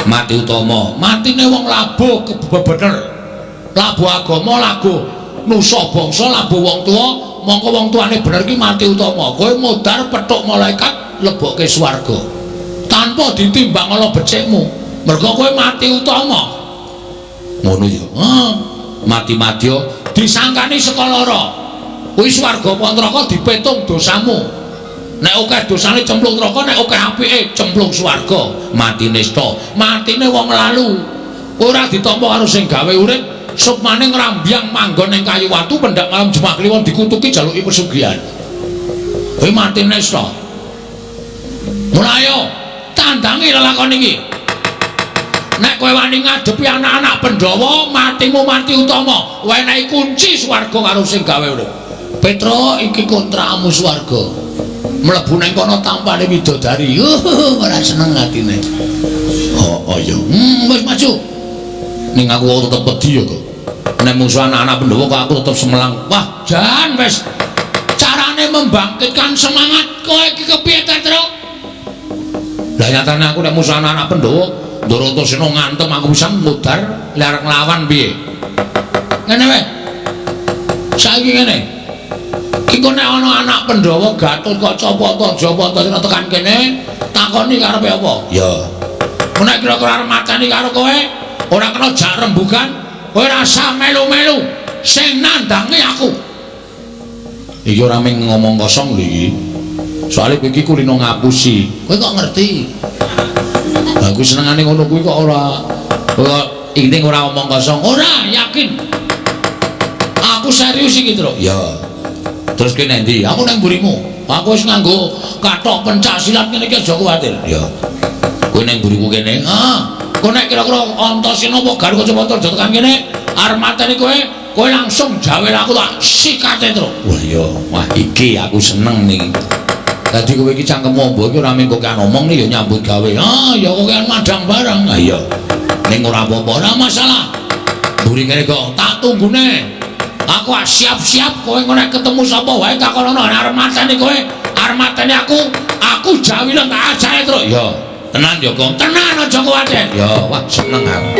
Mati utama, matine wong labuh bener. Labuh agama, labuh nusa bangsa, labuh wong tuwa, mongko wong tuane bener ki mati utama. Kowe modar petuk malaikat lebokke swarga. Tanpa ditimbang ala becikmu. Mergo kowe mati utama. Ngono ya. Mati madya disangkani saka lara. Kuwi swarga apa neraka dipetung dosamu. Nek akeh dosane cemplung neraka, nek akeh apike cemplung swarga. Mati nista, matine wong lalu. Ora ditampa karo sing gawe urip, sup maning ngrambyang manggon ning kayu watu pendak malam Jumat Kliwon dikutuki jaluki pesugihan. Kuwi mati nista. Mulai yo tandangi lelakon iki. Nek kowe wani ngadepi anak-anak Pandhawa, matimu mati utama. Wenehi kunci swarga karo sing gawe urip. Petro iki kontrakmu swarga. Mlebu nang kono tampane widodari. Ora seneng atine. Oh ya. Wis maju. Ning aku tetep wedi ya kok. Nek musuh anak-anak Pandhawa kok aku tetep semelang. Wah, jan wis. Carane membangkitkan semangat kowe iki kepiye ta, Tru? Lah nyatane aku nek musuh anak-anak Pandhawa, Ndaratosena ngantem aku bisa mudar lek nglawan piye? Ngene wae. Saiki ngene. Iku nek ana anak Pandhawa Gatut kok Copata tekan kene, takoni karepe apa? Ya. Nek kira-kira arep mateni karo kowe, ora kena jak rembugan, kowe rasa melu-melu sing nandangi aku. Iki ora mung ngomong kosong lho iki. Soale kowe iki kulino ngapusi. Kowe kok ngerti? Lah kuwi senengane ngono kuwi kok ora inting ora omong kosong. Ora, yakin. Aku serius iki, Tru. Ya. Terus kene ndi? Aku nang mburimu. Aku wis nganggo kathok pencak silat ngene iki aja kuwatir. Ya. Kowe nang mburiku kene. Kowe nek kira-kira Antasena apa Garuda tekan kene arep mateni kowe langsung jawe aku tak sikate terus. Wah iya, wah iki aku seneng nih. Dadi kowe iki cangkem ombo iki ora mengko kan omong nih ya nyambut gawe. Ah ya kowe kan madang bareng. Ah iya. Ning ora apa-apa, ora masalah. Buri kene kok tak tunggune. Aku siap-siap kowe nek ketemu sapa wae takono arep mateni kowe, arep mateni aku jawile tak ajae terus. Ya, tenan ya, Kong. Tenan aja kuwatir. Ya, wah seneng aku.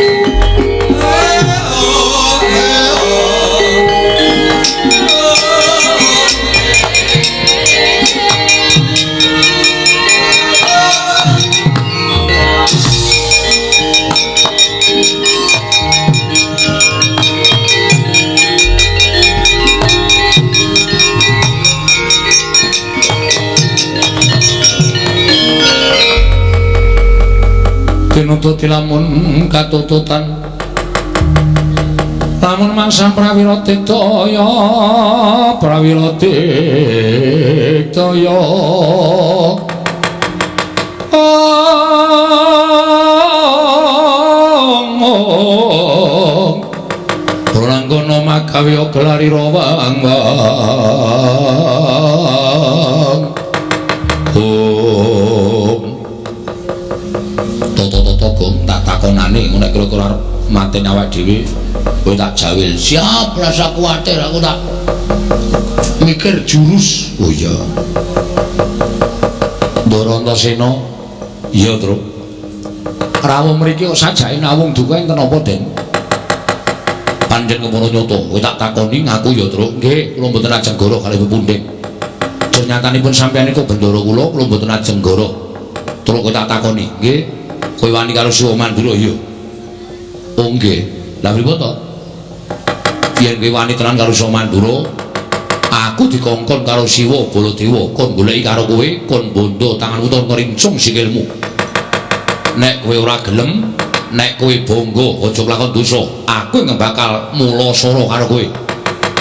Pinututi lamun katututan lamun mangsa prawira ditaya Ranggana magawe gelari rawang Gong tak takonane nek kira-kira arep mateni awak dhewe kowe tak jawil siap rasa kuwatir aku tak mikir jurus. Oh iya Ndara Antasena iya Tru rawuh mriki kok sajake nawung duka enten apa Den panjen kemono nyoto kowe tak takoni ngaku ya Tru nggih kula mboten ajeng goro kalih pepundhing jenyatanipun sampeyan niku bendara kula mboten ajeng goro Tru kowe tak takoni nggih kowe wani karo Siwa Mandura ya. Oh nggih. Lah pripun to? Yen kowe wani tenan karo Siwa Mandura, aku dikongkon karo Siwa Baladewa kon goleki karo kowe, kon bondo tanganmu utawa ngrincung sikilmu. Nek kowe ora gelem, nek kowe bangga aja lakon dosa, aku yang bakal mula sara karo kowe.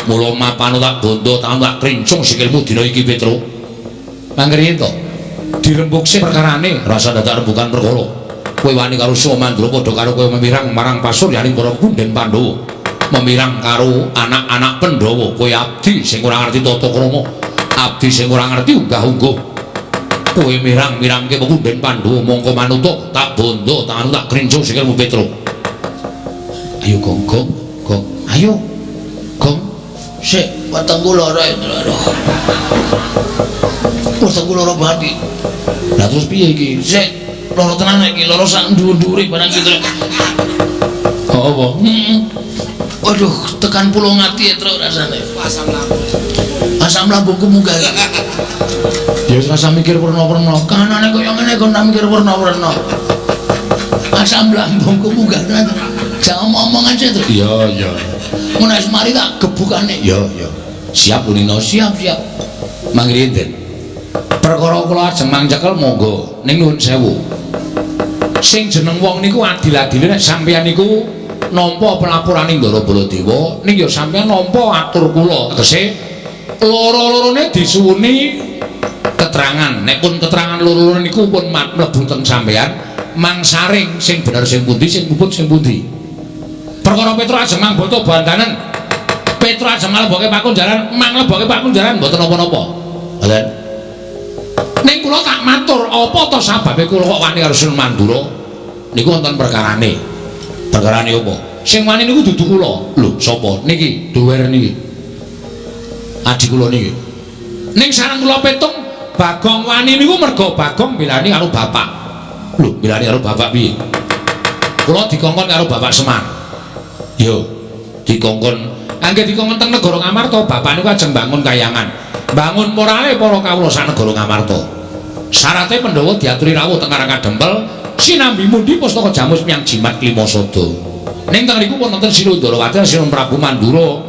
Mula mapan tak bondo tanganmu tak krincung sikilmu dina iki Petro. Mangkene to. Dirembuk sing perkarane rasa dadak rembukan perkara. Kowe wani karo Siwa Mandura padha karo kowe memirang marang pasuryaning para Kunden Pandhawa. Memirang karo anak-anak Pandhawa, kowe abdi sing ora ngerti tata krama, abdi sing ora ngerti unggah-ungguh. Kowe mirang-mirangke Kunden Pandhawa mongko manut tak bondo tanganmu tak krincung sikilmu Petro. Ayo Gong, ayo. Gong, sik wetengku lara itu. Wetengku lara banget. Lah terus piye iki? Sik loro tenan iki, loro sak dhuwur-dhuwure barang gitu. Oh apa? Waduh, tekan pulau ngati terus rasane. Asam lambungku munggah. Ya wis rasa mikir werna-werna. Kanane koyo ngene kok tak mikir werna-werna. Asam lambungku munggah tenan. Jangan ngomong aja terus. Iya. Mun wis mari tak gebukane. Iya. Siap Lunino, siap. Mangke enten. Perkara kula ajeng mangcekel monggo ning nuwun sewu. Sing jeneng wong niku adil-adile nek sampeyan niku nampa pelapuraning Ndara Baladewa ning ya sampeyan nampa atur kula tegese loro-lorone disuwuni keterangan nek pun keterangan loro-lorone niku pun mlebu teng sampeyan mangsaring sing bener sing pundi sing puput sing pundi perkara Petro ajeng mangboto bandanen Petro ajeng mleboke pakunjaran mangleboke pakunjaran mboten napa-napa lha ning kula tak matur apa to sababe kula kok wani karo Siwa Mandura niku wonten perkarane apa sing wani niku dudu kula lho sapa niki duwer niki adik kula niki ning sareng kula petung Bagong wani niku mergo Bagong milani karo bapak lho milani karo bapak piye kula dikongkon karo Bapak Semar yo dikongkon angge dikongkon teng negara Ngamarta bapak niku ajeng bangun kayangan bangun morale para kawula sak negara Ngamarta syaratnya Pandhawa diaturi rawuh teng Karang Kadempel sinambi mundi pustaka jamus miyang jimat Klimasada ning teng niku wonten Sira Ndarawati Sira Prabu Mandura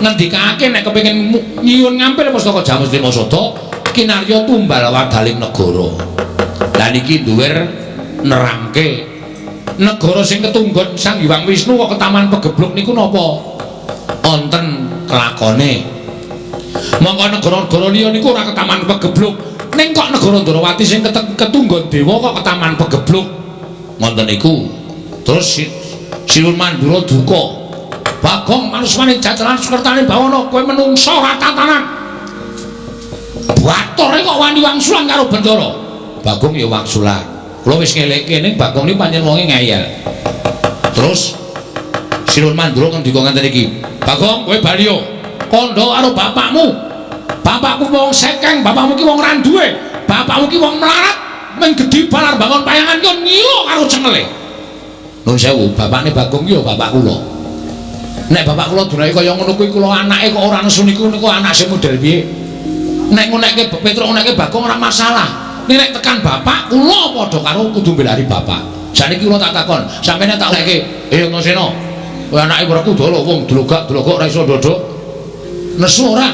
ngendikake nek kepengin nyuwun ngampil pustaka jamus Klimasada kinarya tumbal wadaling negara lah niki duwer nerangke negara sing ketunggon Sang Hyang Wisnu kok ketaman pegebluk niku napa wonten kelakone mongko negara-negara liya niku ora ketaman pegebluk ning kok negara Ndarawati sing ketunggon dewa kok ketaman pegebluk ngoten niku terus Sinuwun Mandura duka Bagong manusmane jajalan sekertane bawana kowe menungso ora tatanan batore kok wani wangsulan karo Bendara Bagong ya wangsulan kula wis ngelekke ning Bagong iki pancen wonge ngeyel terus Sinuwun Mandura ngendika ngenten iki Bagong kowe bali yo kandha karo bapakmu wong sekeng bapakmu ki wong randuwe bapakmu ki wong melarat men gedhi balar bangun payangan ki ngilo karo cengele nuwun sewu bapakne Bagong ki yo bapak kula nek bapak kula dunake kaya ngono kuwi kula anake kok ora nesu niku anak sing model piye nek ngonekke Petruk ngonekke Bagong ora masalah nek tekan bapak kula padha karo kudu mbelani bapak saniki kula tak takon sampeyan tak leke ngono seno kowe anake ora kudu wong dlogak-dlogok ora iso ndodok nesu ora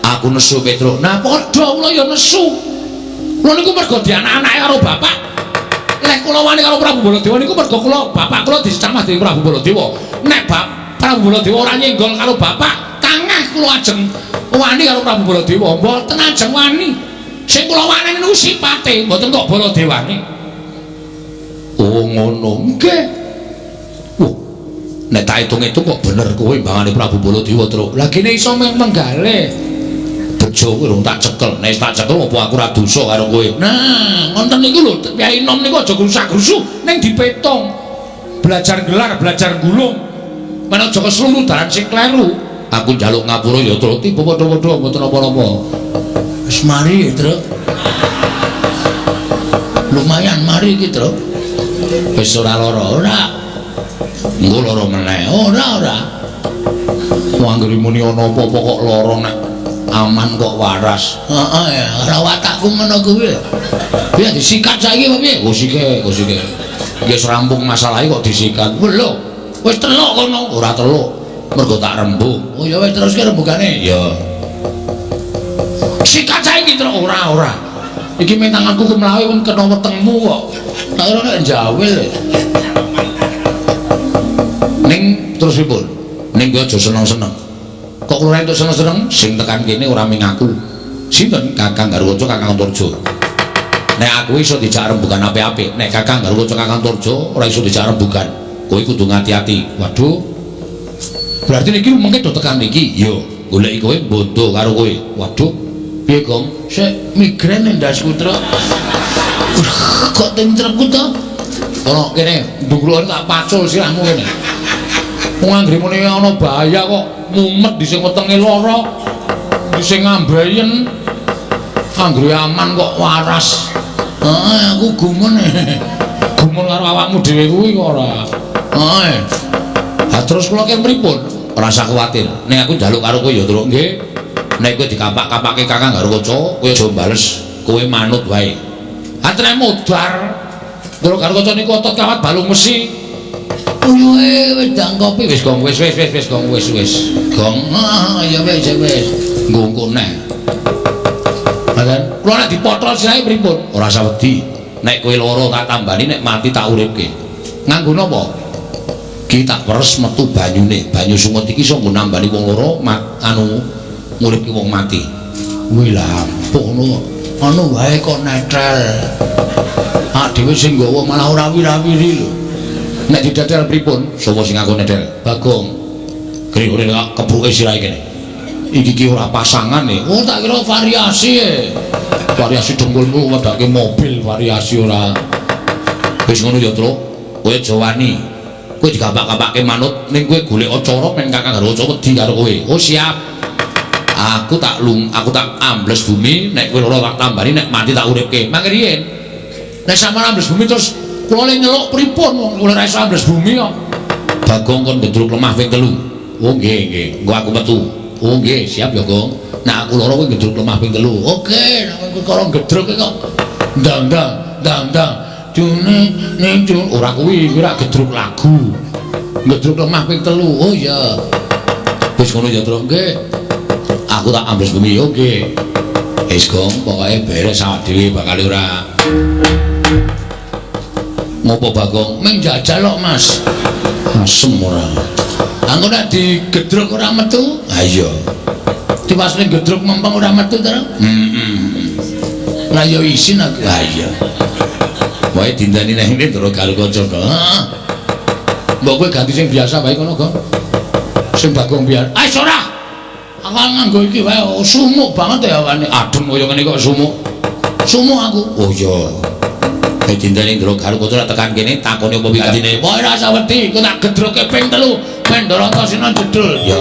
aku nesu Petruk nah padha kula ya nesu kula niku mergo di anak-anake karo bapak lek kula wani karo Prabu Baladewa niku mergo kula bapak kula dicamah dening Prabu Baladewa nek Prabu Baladewa ora nyenggol karo bapak tangah kula ajeng wani karo Prabu Baladewa mboten ajeng wani sing kula wani niku sipate mboten kok Baladewane oh ngono nggih nek tak hitung-hitung kok bener kowe mbangane Prabu Baladewa terus lagi nek iso menggale bejo kowe rung tak cekel nek tak cekel opo aku ora dosa karo kowe nah ngoten niku lho Kyai Nom niku aja grusak-grusuk ning dipetung belajar gelar belajar gulung mana aja kesluru dalan sing kleru aku njaluk ngapura ya terus tiba padha-padha mboten apa-apa wis mari Truk lumayan mari iki Truk wis ora lara engko lara meneh ora wong anggere muni ana apa-apa kok lara nek aman kok waras heeh ya ora watakku ngono kuwi piye disikat saiki apa piye sike wis rampung masalahe kok disikat lho wis teluk kono ora teluk mergo tak rembug oh ya wis terus ki rembugane ya sikat saiki terus ora iki mentanganku ku mlawe wong kena wetengmu kok tak ora nek jawil ning terus pripun ning kowe aja seneng-seneng kok kula entuk seneng-seneng sing tekan kene ora ming aku sinten Kakang Garwaca Kakang Turjo nek aku iso dijak rembugan apik-apik nek Kakang Garwaca Kakang Turjo ora iso dijak rembugan kowe kudu ngati-ati waduh berarti niki mengke do tekan niki yo goleki kowe bondo karo kowe waduh piye Gong sik migren ndasku Truk kok tentrepku to ono kene ndungkruan tak pacul sirahmu kene wong anggere muni ana bahaya kok mumet di sing wetenge lara di sing ngambayen anggere aman kok waras aku gumun karo awakmu dhewe kuwi kok ora terus kula ki pripun ora usah kuwatir ning aku njaluk karo kowe ya Truk nggih nek kowe dikapak-kapake Kakang Garwaca kowe aja bales kowe manut wae atre modar Truk Garwaca niku otot kawat balung mesi wis ndang kopi wis Gong wis Gong wis Gong ya wis nggo neh Madan kula nek dipotol sirahe pripun ora usah wedi nek kowe lara tak tambani nek mati tak uripke nganggo napa ki tak peres metu banyune banyu sungut iki iso nggo nambani wong lara anu nguripke wong mati kuwi lah anu wae kok netel dhewe sing nggawa malah ora wira-wiri lho nek didadel pripun sapa sing aku nedel Bagong kene kebruke sirahe kene iki ki ora pasangan oh tak kira variasi variasi dengkulmu wedake mobil variasi ora wis ngono ya Truk kowe aja wani kowe digapak-gapake manut ning kowe golek acara men Kakang Garwaca wedi karo kowe oh siap aku tak ambles bumi nek kowe ora tak tambani nek mati tak uripke mangke riyen nek sampeyan ambles bumi terus kula le nyeluk pripun wong kula ora iso ambles bumi kok Bagong kon gedruk lemah ping 3 oh nggih engko aku metu oh nggih siap ya Gong nah aku lara kowe gedruk lemah ping 3 oke nek kowe karo gedruk kok ndang ning ora kuwi ora gedruk lagu gedruk lemah ping 3 oh iya wis ngono ya Truk nggih aku tak ambles bumi oke wis Gong pokoke beres awak dhewe bakal ora ngopo Bagong meng jajal kok Mas asem ora angko nek digedruk ora metu ha iya diwasne gedruk mempeng ora metu to lah ya isin aku ha iya wae dindani nang ngene terus karo kanca Mbok kowe ganti sing biasa wae kono, Gong. Sing Bagong biar. Ayo ora. Aku nganggo iki wae sumuk banget ya wane. Adem kaya ngene kok sumuk. Sumuk aku. Oh iya. Dintene Ndara Garukutra tekan kene takone apa wigantine? Wae ora usah wedi, ku tak gedroke ping 3. Ben Ndara Antasena jedul. Ya.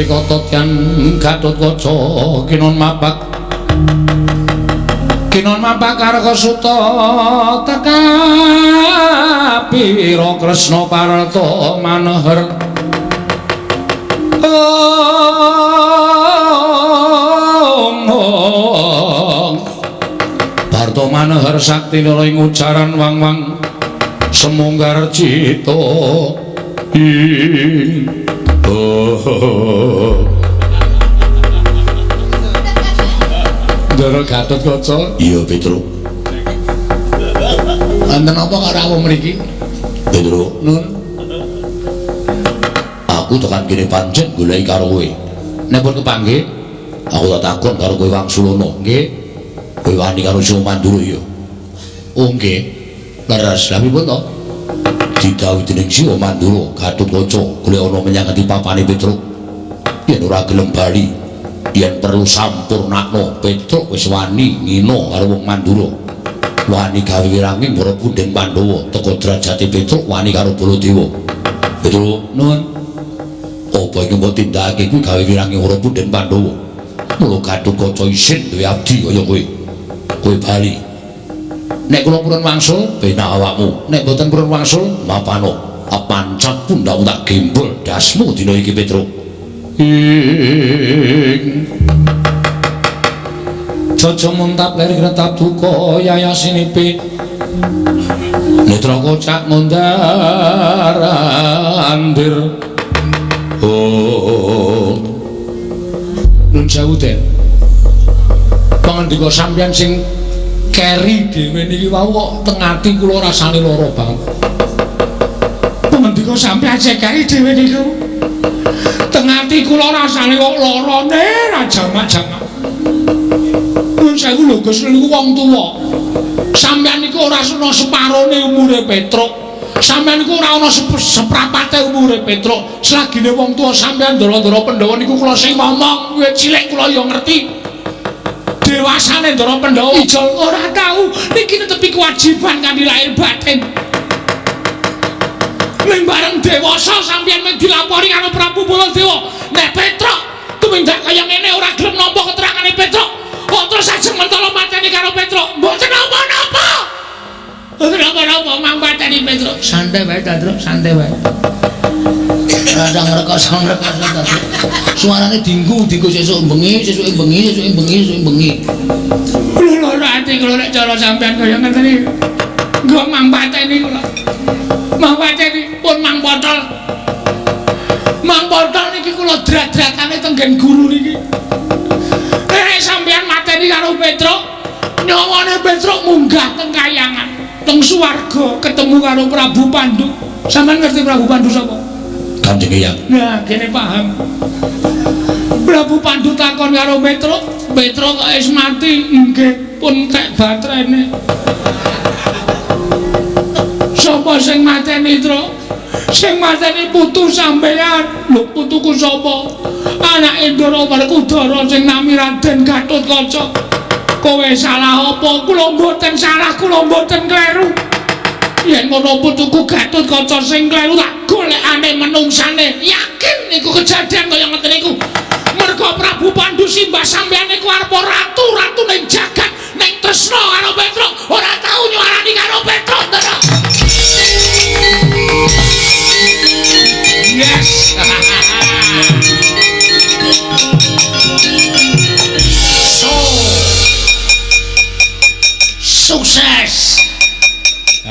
Kototian Gatotkaca kinon mapak karga suta tekapira Kresna Parta maneher Parta maneher sakti ing ujaran wang-wang semunggar cita Ndara Gatotkaca. Iya, Petruk. Wonten apa karo awak mriki? Petruk, Nun. Aku tekan kene pancen goleki karo kowe. Nek pun kepanggih, aku tak takon karo kowe Wangsulana, nggih. Kowe wani karo Sri Mandura ya. Oh, nggih. Leres lha pripun to? Didhawuhi dening Sri Mandura, Gatotkaca golek ana menyang ngendi papane Petruk. Yen ora gelem bali, yen perlu sampurnakno Petruk wis wani ngina karo wong Mandura. Wani gawe wiranging para pundhen Pandhawa teka derajate Petruk wani karo Baladewa. Petruk, nuwun. Apa iki mbok tindakake kuwi gawe wiranging para pundhen Pandhawa. Mula Gatotkaca isin duwe abdi kaya kowe. Kowe bali. Nek kula purun wangsul, benak awakmu. Nek boten purun wangsul, mapano. Apancak pundhaku tak gembol dasmu dina iki Petruk. Jojo muntap leri gretap duka yayasinipi Netra kocak mundar andir Nun sewu Den pangandika sampeyan sing keri dhewe niki wau kok teng ati kula rasane lara banget pangandika sampeyan sing keri dhewe niku teng ati kula rasane kok larane ra jamak-jamak. Nun sewu lho Gus niku wong tuwa. Sampeyan niku ora ana separone umure Petruk. Sampeyan niku ora ana seprapate umure Petruk. Selagine wong tuwa sampeyan Ndara Pandhawa niku kula sing ngomong, wiwit cilik kula ya ngerti. Dewasane Ndara Pandhawa ijol ora tau niki netepi kewajiban kanthi lahir batin. Ning bareng dewasa sampeyan mung dilapori karo Prabu Baladewa. Nek Petruk tumindak kaya ngene ora gelem nampa keterangane Petruk. Kok terus ajeng mentolo mateni karo Petruk. Mboten napa-napa. Mboten napa-napa mang mateni Petruk. Santai wae, Petruk, santai wae. Ada ngrekos-ngrekos Petruk. Suarane dinggu sesuk bengi, sesuke bengi. Lho ati kula nek cara sampean kaya ngeten iki. Nggo mang pateni kula. Mang pateni pun mang botol. Mang botol niki kula drat-dratane tenggen guru niki. Nek sampean mateni karo Petruk, nyawane Petruk munggah teng kayangan, teng swarga ketemu karo Prabu Pandhu. Sampeyan ngerti Prabu Pandhu sapa? Kanjeng Hyang. Nah, kene paham. Prabu Pandhu takon karo Petruk, Petruk kok wis mati? Nggih, pun kek batrene. Sapa sing mateni, Truk? Sing mateni putu sampeyan. Lho, putuku sapa? Anake Ndara Werkudara sing nami Raden Gatotkaca. Kowe salah apa? Kula mboten salah, kula mboten kleru. Yen ngono putuku Gatotkaca sing kleru tak golekane menungsane. Yakin niku kejadian kaya ngoten niku. Merga Prabu Pandhu simbah sampeyan niku arepa ratu ning jagat, ning tresna karo Petruk, ora tau nyuarani karo Petruk, Ndara. Yes.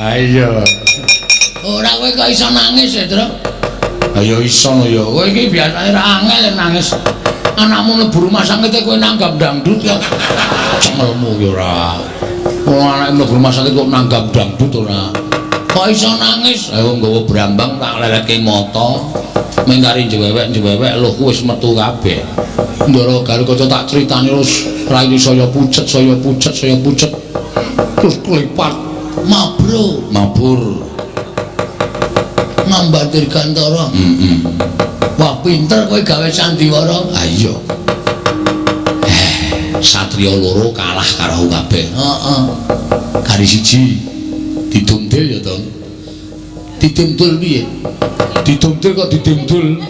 Ayo. Ora kowe kok iso nangis ya, Tru? Ayo iso ya. Kowe iki biasane ra angel nangis. Anakmu mlebu rumah sakit kowe nanggap dangdut ya. Cengelmu ki ora. Wong anake mlebu rumah sakit kok nanggap dangdut ora. Kok iso nangis? Ayo nggawa brambang tak leletke mata. Mengkari jewewek lho wis metu kabeh. Ndara karo kanca tak critani terus raine saya pucet. Terus klipat mabur. Ngambatir kantara. Wah pinter kowe gawe sandiwara. Ha iya. Satriya loro kalah karo kabeh. Heeh. Kari siji didumtil ya to. Didumtul piye? Didumtil kok didumtul.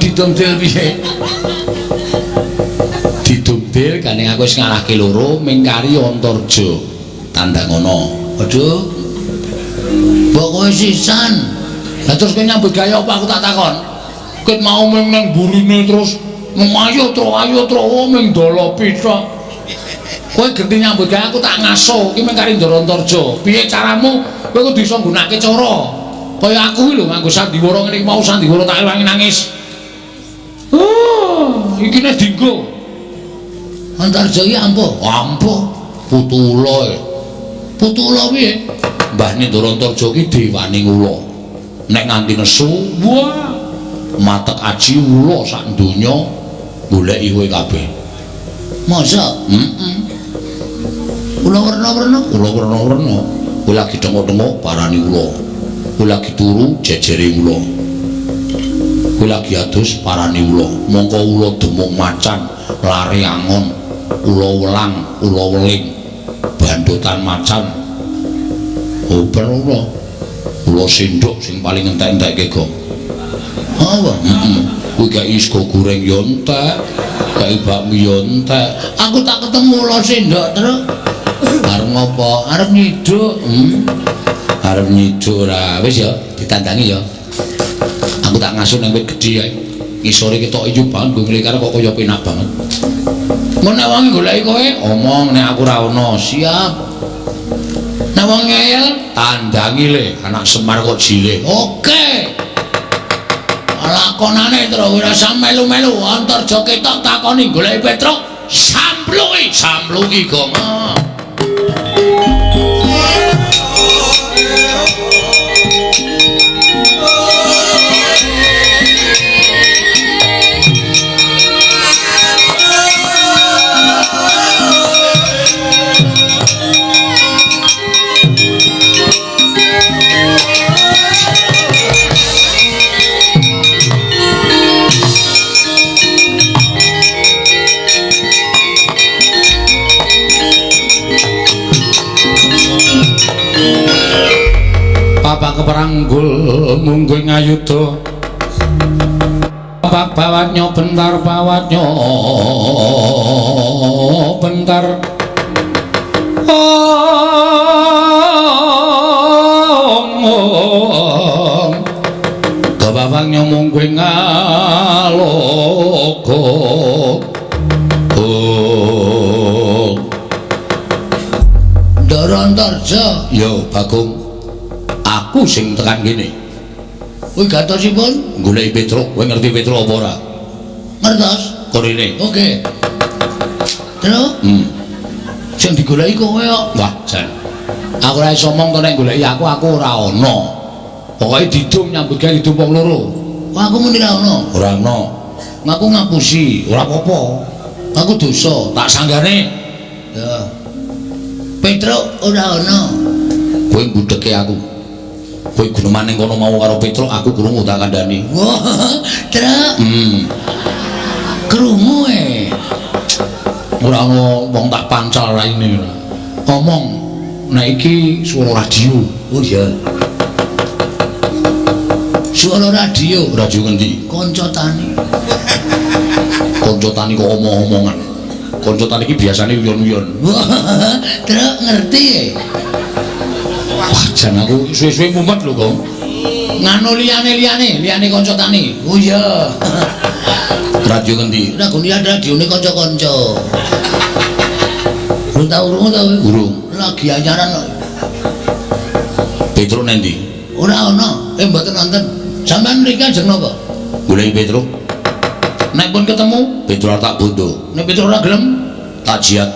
Didumtil piye? Didumtil gane aku wis ngalahke loro mingkari Antarja. Tandang ngono. Aduh. Mbok kowe sisan. Lah terus kowe nyambut gawe apa aku tak takon? Ket mau ming nang burine terus ayo tro ming dolo pita. Kowe genti nyambut gawe aku tak ngaso iki mingkari Ndara Antarja. Piye caramu? Kowe kudu iso nggunakake cara. Kaya aku lho nganggo sandiwara ngene iki mau sandiwara tak ewangi nangis. Iki nek dinggo. Antarja iki ampuh. Putula. Putula piye? Mbahne Ndara Antarja iki dewane ula. Nek nganti nesu, wah, matek aji ula sak donya goleki kowe kabeh. Masa? Ula werna-werna. Kowe lagi tengok-tengok parani ula. Kowe lagi turu jejere ula. Kowe lagi adus parani ula. Mongko ula demung macan, lare angon, ula welang, ula weling, bandotan macan. Open ula sendok sing paling entek-entekke gong. Apa? Kowe gak isgo goreng yo entek, gak bakmi yo entek. Aku tak ketemu ula sendok terus. Arep ngopo? Arep nyiduk. Arep nyiduk ora. Wis ya, ditandangi ya. Aku tak ngasuh nang wit gedhi ae. Ngisore ketok ijo banget nggo nglikar kok kaya penak banget. Mun nek wong goleki kowe, Omong nek aku ora ono, siap. nek wong ngeyel, Tandangi le, anak Semar kok jile. oke. Lakonane terus ora usah melu-melu, Antarja ketok takoni goleki Petruk, sampluki gong. Bapak keperanggul mungguh ngayuda. Bapak bawatnya bentar Bapaknya mungguh ngalogo. Ndara Antarja. Yo Bagong, aku sing tekan kene. Kowe gatosipun Goleki Petruk, kowe ngerti Petruk apa ora? ngertos? Korene. Oke. Terus? Sing digoleki kowe kok. Wah, jan. Aku ora iso omong to nek goleki aku ora ana. Pokoke didum nyambut gawe didum wong loro. Wah, aku muni ra ono. Ora ana. Ngaku ngapusi, Ora apa-apa. aku dosa. Tak sanggane. Ya. Petruk ora ono. Kowe ngudheke aku. Kowe guneman ning kono mau karo Petruk, aku krungu tak kandhani. Wah, Truk. Krungu Ora ana wong tak pancal raine. Ngomong nek iki swara radio. Oh iya. Suara radio. Radio ngendi? Kanca tani. Kanca tani kok omong-omongan. Kanca tani iki biasane uyon-uyon. Wah, Truk ngerti. Wah, jan aku suwe-suwe mumet lho, Kong. Nganu liyane kanca tani. Oh iya. Radio ngendi? Ragune radione kanca-kanca. Urung tau urung ta kowe? Urung. Lagi anyaran kok. Petruk nendi? Ora ana, mboten wonten. Sampeyan mriki ajeng napa? Goleki Petruk. Nek pun ketemu, Petruk tak bondo. nek Petruk ora gelem, Tak jiat.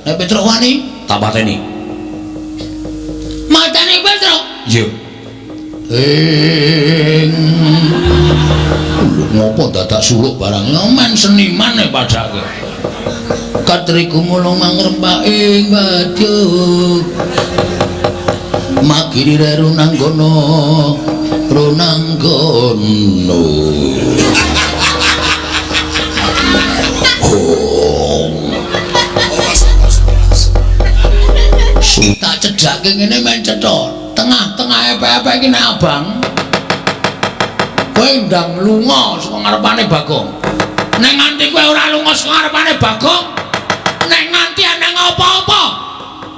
nek Petruk wani, Tak pateni. mateni Petruk. Iya. Ngopo dadak suluk barang men seniman e padake. Katriku mulung mangrempake badhe. Magiri runanggono, runanggono. Tak cedhake ngene men cetha. Tengah-tengah epe-epe iki nek abang. Kowe ndang lunga saka ngarepane Bagong. Nek nganti kowe ora lunga saka ngarepane Bagong, nek nganti ana apa-apa,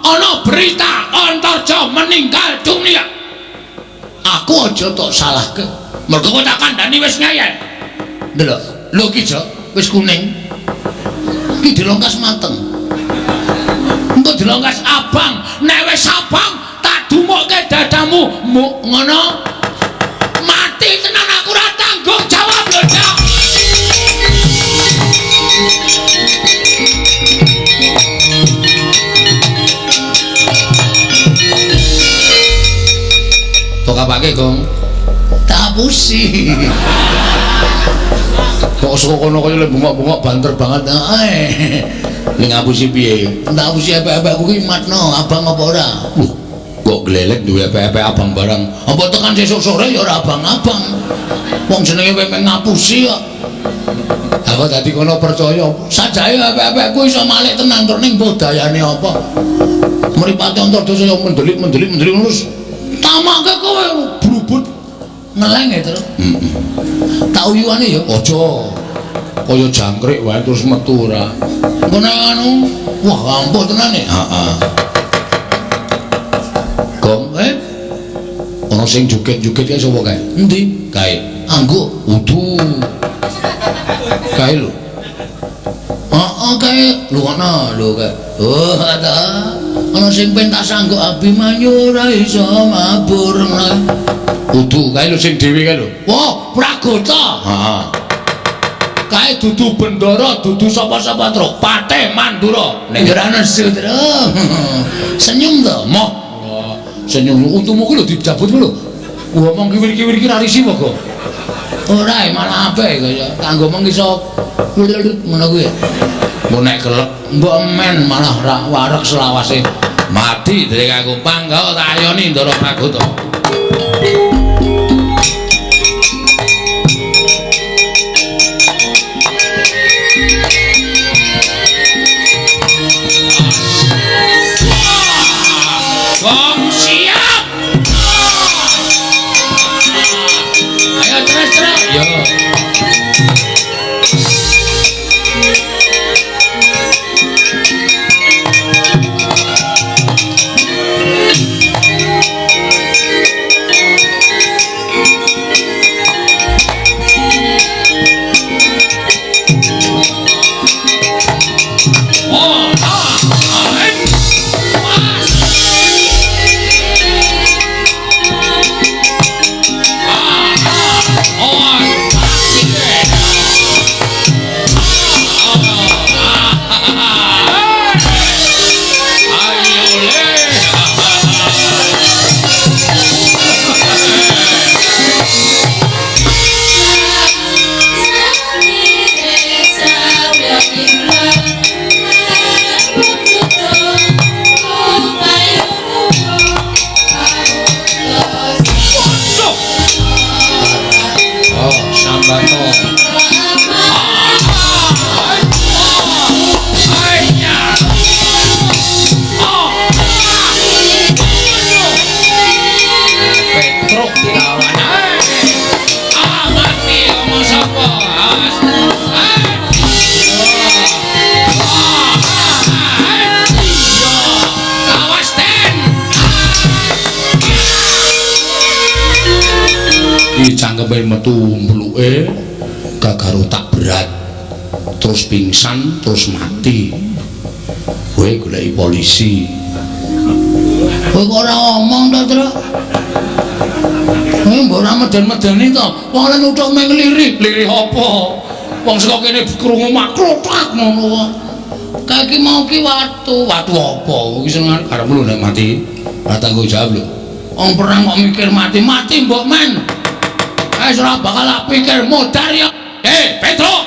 ana berita Antarja meninggal dunia. Aku aja tok salahke. Mergo kowe tak kandhani wis ngeyel. Ndelok, lho ki Jo, wis kuning. Ki dilongkas mateng. Engko dilongkas abang, nek wis abang tak dumukke dadamu, muk ngono. Mati tenan aku ora tanggung jawab lho, Cak. Tok apake, Gong? Tak pusi. Kok saka kono kaya bungok-bungok banter banget. Ning ngapusi piye? Tak pusi apa-apa kuwi matno, abang apa ora? Kok glelek duwe epek-epek abang barang. Apa tekan sesuk sore ya ora abang-abang. Wong jenenge memang ngapusi kok. Aku dadi kono percaya. Sajae apa-apa kuwi iso malik tenan tur ning mbuh dayane apa. Mripate Antardosa yo mendelik terus. Tamake kowe brubut ngeleng ya terus. Tak uyuane ya Aja kaya jangkrik wae terus metu ora. engko nek anu wah ampuh tenan ya. Heeh. Gong, ana sing joget-joget ya sapa kae? Endi? Kae. Anggo Udu. Kae lho. kae lho ana lho kae. Oh ada ana sing pentas anggo Abimanyu ora iso mabur. Udu kae lho sing dhewe kae lho. Wah, Pragota. Heeh. Kae dudu bendara, dudu sapa-sapa truk. Pate Mandura. Nek ora nesu tru. Senyum to, moh. Senyum untumu ku lho dicabut ku lho. Ngomong kiwir-kiwir iki ra risi kok. Ora malah apik kaya kanggo mung iso ngono kuwi. Mun nek kelek Mbok men malah ra wareg selawase. mati dereng aku panggawa tak ayoni Ndara Pragota. Wong siap. Ayo terus. Yo. Cangkeme metu mbluke gagaro tak berat terus pingsan terus mati. Kowe goleki polisi. Kowe kok ora ngomong to, Tru? Mbok ora meden-medeni to. Wong lan uthuk meng lirih. Lirih apa? Wong saka kene krungu makrotak ngono kok. Kae iki mau ki watu. Watu apa? Iki sing karepmu lho nek mati. Ora tanggung jawab lho. Wong perang kok mikir mati mbok men. Wis ora bakal tak pikir modar ya. Petro.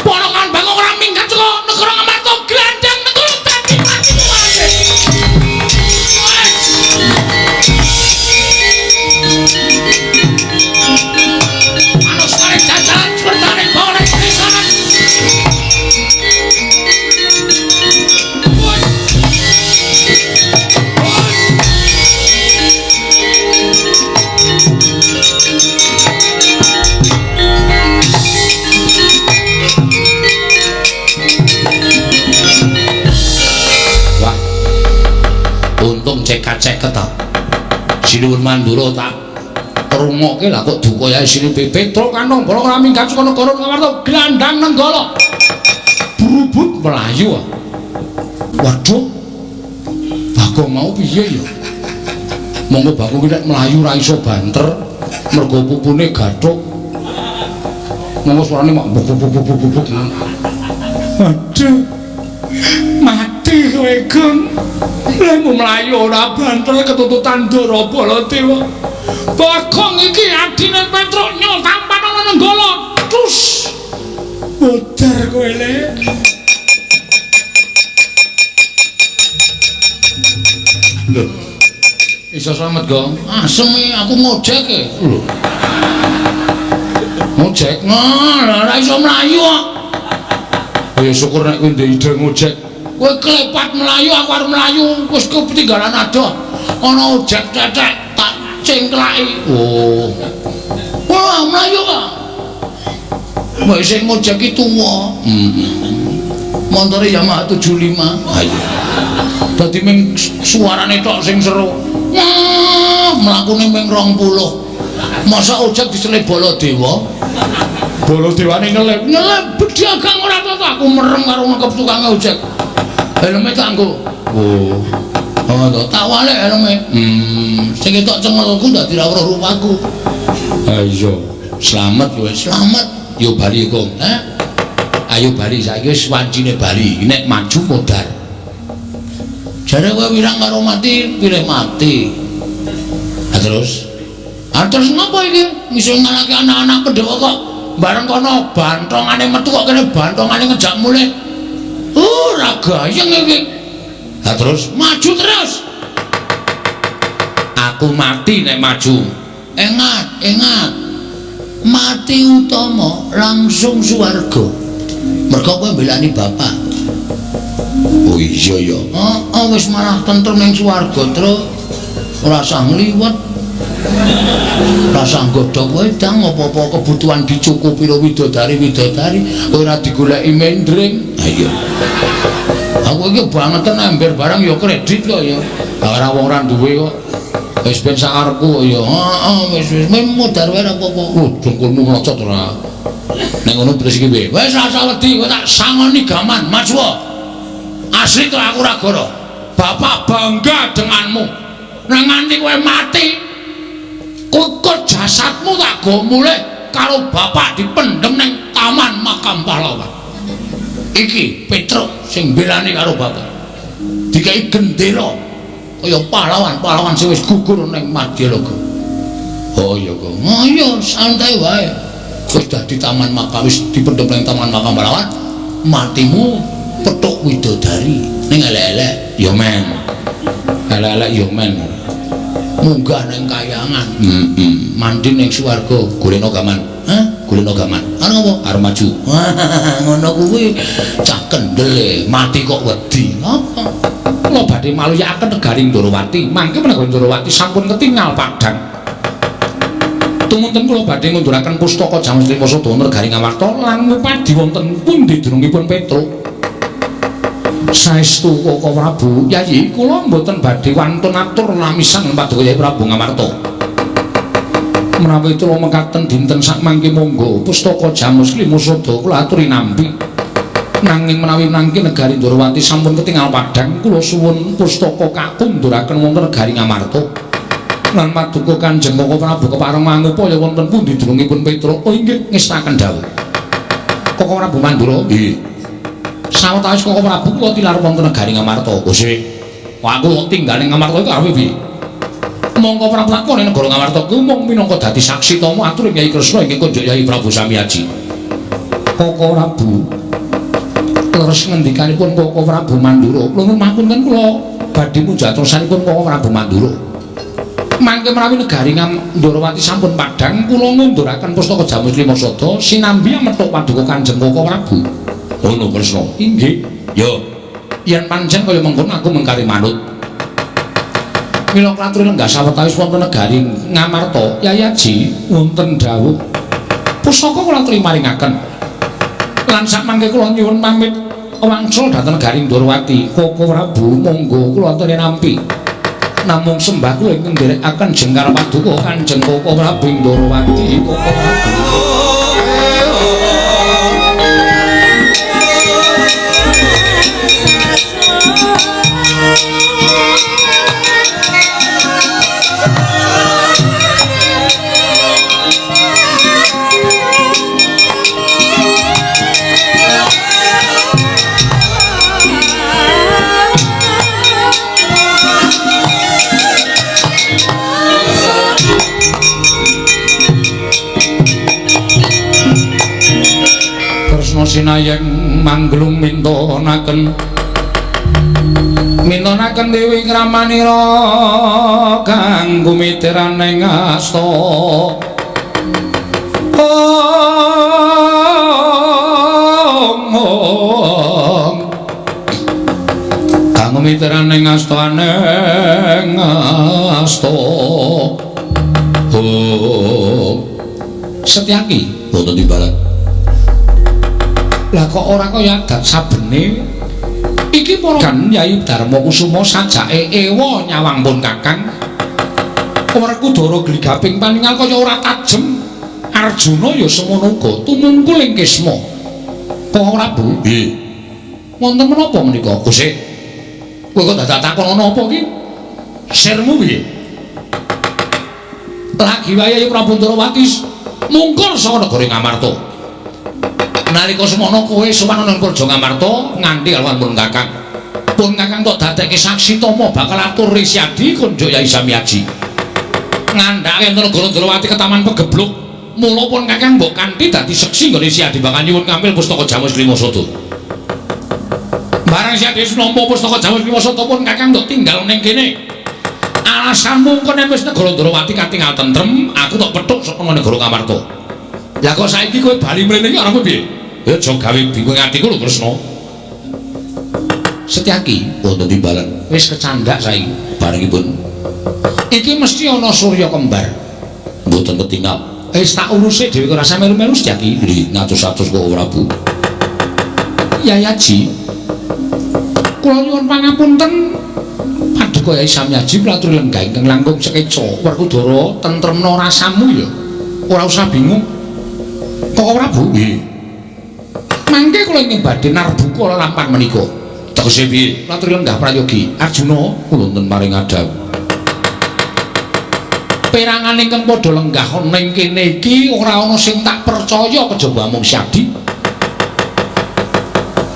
Ponokan Bagong ora minggat saka negara Ngamarta glandang negara dadi mati wae. Manus kare jajalan sepertane boleh pisanan. Untung ceket-ceket ta. Sinuwun Mandura tak rungokke lah kok duka ya sini Petro kanong bola ora minggat saka negara Ngamarta glandang nenggala. Brubut melayu. Waduh. Bagong mau piye ya? Monggo Bagong nek melayu ra iso banter mergo pupune gathuk. Monggo suarane mak bubuk-bubuk. Aduh. Mati kowe, Gong. Lemu mlayu ora banter ketututan Ndara Baladewa. Bagong iki adine Petro nyol tampan ana nenggala. Terus modar kowe le. Lho. Iso slamet, Gong. Asem aku ngojek e. Lho. Ngojek? Nah, ora iso mlayu kok. Ya syukur nek kowe ndek ide ngojek. Kowe klepat melayu, aku arep melayu, wis ketinggalan adoh. Ana ojek tetek tak cengklaki. Oh. Wah, melayu kok. Mbok sing ngojek iki tuwa. Montore Yamaha 75. Ayo. Dadi ming suarane tok sing seru. Wah, mlakune ming 20. Masa ojek diselip Baladewa? Baladewane ngelip. Ngelip pedagang ora to aku merem karo ngekep tukang ojek. Helme tak nggo. Oh. Oh, tak walik helme. Sing ketok cengelku dadi ra weruh rupaku. Ayo. Slamet wis. Slamet. Yo bali, Gong. Ayo bali saiki wis wancine bali. Nek maju modar. Jare kowe wirang karo mati, pilih mati. Terus Ngapa iki? Iso ngalake anak-anak Pandhawa kok bareng kono bantongane metu kok kene bantongane ngejak mulih. Ora gayeng iki. terus Maju terus. aku mati nek maju. Ingat. Mati utama langsung swarga. Mergo kowe mbelani bapak. Oh iya ya. Wis malah tentrem ning swarga terus ora usah ngliwet. Rasa nggodhog wedang apa-apa kebutuhan dicukupi karo widodari ora digoleki mendring. Ayo. Aku iki banget ember barang ya kredit kok ya. Ora wong ora duwe kok. Wis ben sakarepku ya. Wis modar wae apa-apa. Dengkulmu ngocot ora. Nek ngono terus iki piye? Wis rasa wedi kowe tak sangoni gaman, Mas Wa. Asli to aku ora goro. Bapak bangga denganmu. Nek nganti kowe mati, kok jasadmu tak go mulih karo bapak dipendhem ning Taman Makam Pahlawan. Iki Petro sing belani karo bapak. Dikai gendera kaya pahlawan sing wis gugur ning Madyalaga. Oh iya, Kong. Ayo santai wae. Wis dadi Taman Makam wis dipendhem ning Taman Makam Pahlawan, matimu petuk widodari ning elek-elek. Ya men. Elek-elek ya men. Munggah ning kayangan. Mandi ning swarga, golekno gaman. Golekno gaman. Arep apa? Arep maju. Ngono kuwi cah kendel mati kok wedi. Apa? Kula badhe maluyaken negari Ndarawati. Mangke menawa Ndarawati sampun ketingal Padang. Tumunten kula badhe ngunduraken pustaka Jamus Limasada negari Ngamarta lan ngupadi wonten pundi dunungipun Petro. Saestu Koko Prabu, Yayi kula mboten badhe wantun atur lamisan paduka Yayi Prabu Ngamarta. Menawi kula mekaten dinten sakmangke monggo pustaka Jamus Limasada kula aturi nampi. Nanging menawi nangke negari Ndarawati sampun ketingal Padang, kula suwun pustaka kakunduraken wonten negari Ngamarta. lan paduka Kanjeng Koko Prabu kepareng mangupaya wonten pundi dunungipun Petruk? Oh inggih ngestaken dawuh. Koko Prabu Mandura? Nggih. Sawetawis Koko Prabu kula tilar wonten negari Ngamarta. Gusti, aku tinggal ning Ngamarta iku arepe piye? Monggo Prabu lakone negara Ngamarta ku mung minangka dadi saksi tama atur Kyai Kresna inggih kunjuk Kyai Prabu Samyaji. Koko Prabu terus ngendikanipun Koko Prabu Mandura, nuwun mapunten kula badhe mujatrosanipun Koko Prabu Mandura. Mangke menawi negari Ndorowati sampun padhang, kula ngunduraken pustaka Jamus Lima Sada sinambi methuk paduka Kanjeng Koko Prabu. Ngono Kresna. Inggih. Ya. Yen pancen kaya mengkono aku mengkari manut. Mila klaturi lenggah sawetawis wonten negari Ngamarta, Yayaji wonten dawuh pusaka kula aturi maringaken. Lan sakmangke kula nyuwun pamit wangsul dhateng negari Ndorowati. Koko Prabu monggo kula aturi nampi. Namung sembah kula ingkang nderekaken jengkar paduka Kanjeng Koko Prabu Ndorowati. Koko Prabu sinayeng manglung mintonaken Dewi Kramanira kanggo mitiraning asta kanggo mitiraning astaning asta Setyaki boten timbalan. Lah kok ora kaya adat sabene iki para kan Yai Darma Kusuma sajake ewa nyawang pun Kakang. Werkudara gligaping paningal kaya ora tajem. Arjuna ya semono uga tumungkul ing Kisma. Kok Prabu? Nggih. Wonten menapa menika, Gusti? Kowe kok dadak takon ana apa iki? Sirmu piye? Lagi wayahe Prabu Ndorowati mungkur saka negara Ngamarta. Nalika semono kowe sowan nang Praja Ngamarta nganti alwan pun Kakang. Pun Kakang kok dadekke saksi tama bakal atur Risyadi kunjuk Yai Samyaji. Ngandhake enten negara Ndorowati ketaman pegebluk. Mula pun Kakang mbok kanthi dadi seksi nggone Risyadi bakal nyuwun kampil pustaka Jamus Lima Sada. Barang Risyadi nampa pustaka Jamus Lima Sada pun Kakang ndok tinggal ning kene. Alasanmu kok nek wis negara Ndorowati katingal tentrem, aku tok pethuk saka negara Ngamarta. Lah kok saiki kowe bali mrene iki ora piye? Ya aja gawe bingung atiku lho Kresna. Setyaki wonten timbalan. Wis kecandhak saiki barengipun. Iki mesti ana Surya kembar. Mboten ketingal. Wis tak urusi dhewe kok rasa melu-melu Setyaki. Nggih, ngatus-atus kok Prabu. Yayaji. Kula nyuwun pangapunten. Paduka Yai Samyaji platuri lenggah ingkang langkung sekeca. Werkudara tentremna rasamu ya. Ora usah bingung. Kok Prabu? Nggih. Mangke kula ingkang badhe narbuka lampahan menika. Tegese piye? Laturi lenggah prayogi. Arjuna kula wonten maring adham. Perangan ingkang padha lenggah ning kene iki ora ana sing tak percaya kejaba mung Syadi.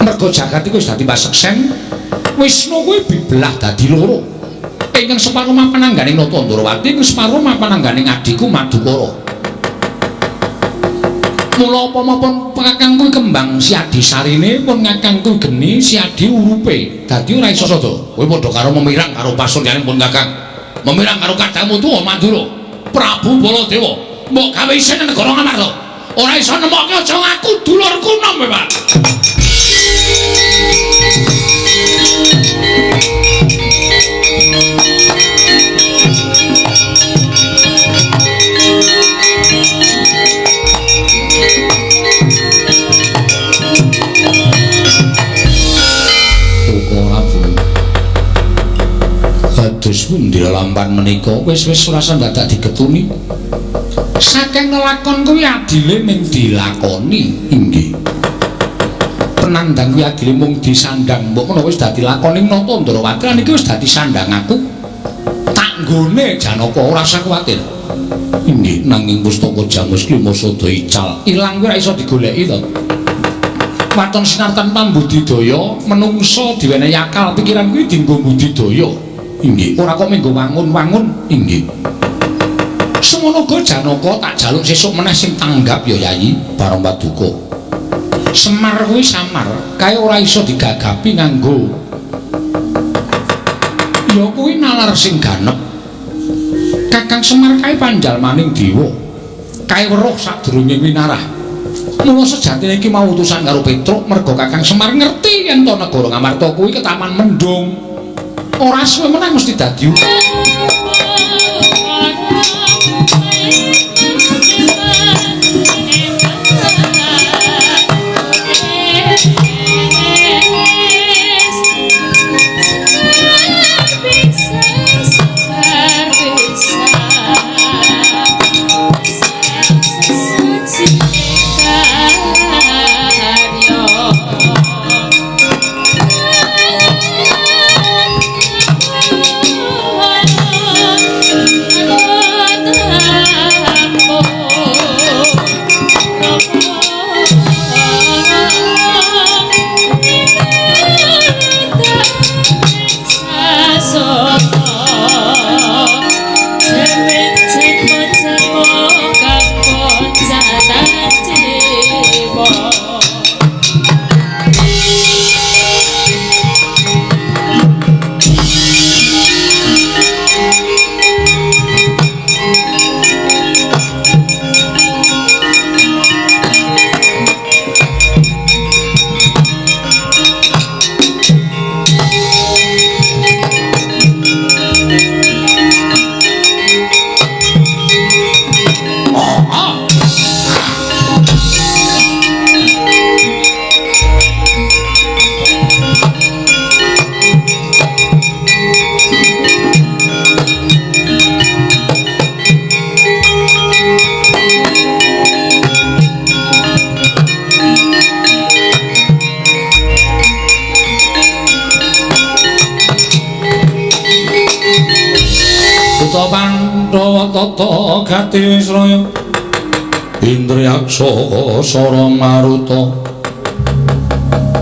Merga jagat iku wis dadi paseksen. Wisnu kuwi bibelah dadi loro. Ingkang separo mapan angganing Nata Ndorowati, separo mapan angganing adiku Madukara. Mula upama pun Kakang kuwi kembang Syadi sarine pun Kakang kuwi geni Syadi urupe. Dadi ora iso sada. Kowe padha karo memirang karo pasuryane pun Kakang. Memirang karo kadhamu tuwa Mandura. Prabu Baladewa. Mbok gawe isin negara Ngamarta. Ora iso nemokke aja ngaku dulurku nom, Pak. Kados pundi lampahan menika wis-wis rasa dadak digetuni. Saking nelakon kuwi adile mung dilakoni. Inggih. Penandang kuwi adile mung disandang. Mbok menawa wis dadi lakoning Nata Ndorowati lan iki wis dadi sandang aku. Tak nggone Janaka ora usah kuwatir. Inggih nanging pustaka Jamus ki masada ical. Ilang kuwi ora iso digoleki to. Waton sinartan pambudidaya menungsa diwenehi akal pikiran kuwi dienggo budidaya. Inggih ora kok menggo wangun-wangun. Inggih. Semono uga Janaka tak jaluk sesuk meneh sing tanggap ya Yayi bareng paduka. Semar kuwi samar, kae ora iso digagapi nganggo ya kuwi nalar sing ganep. Kakang Semar kae panjalmaning dewa. Kae weruh sadurunge winarah. Mula sejatine iki mau utusan karo Petruk merga Kakang Semar ngerti yen to negara Ngamarta kuwi ketaman mendung. Ora suwe meneh mesti dadi Tata Gati Sraya Indriyaksa Sara Maruta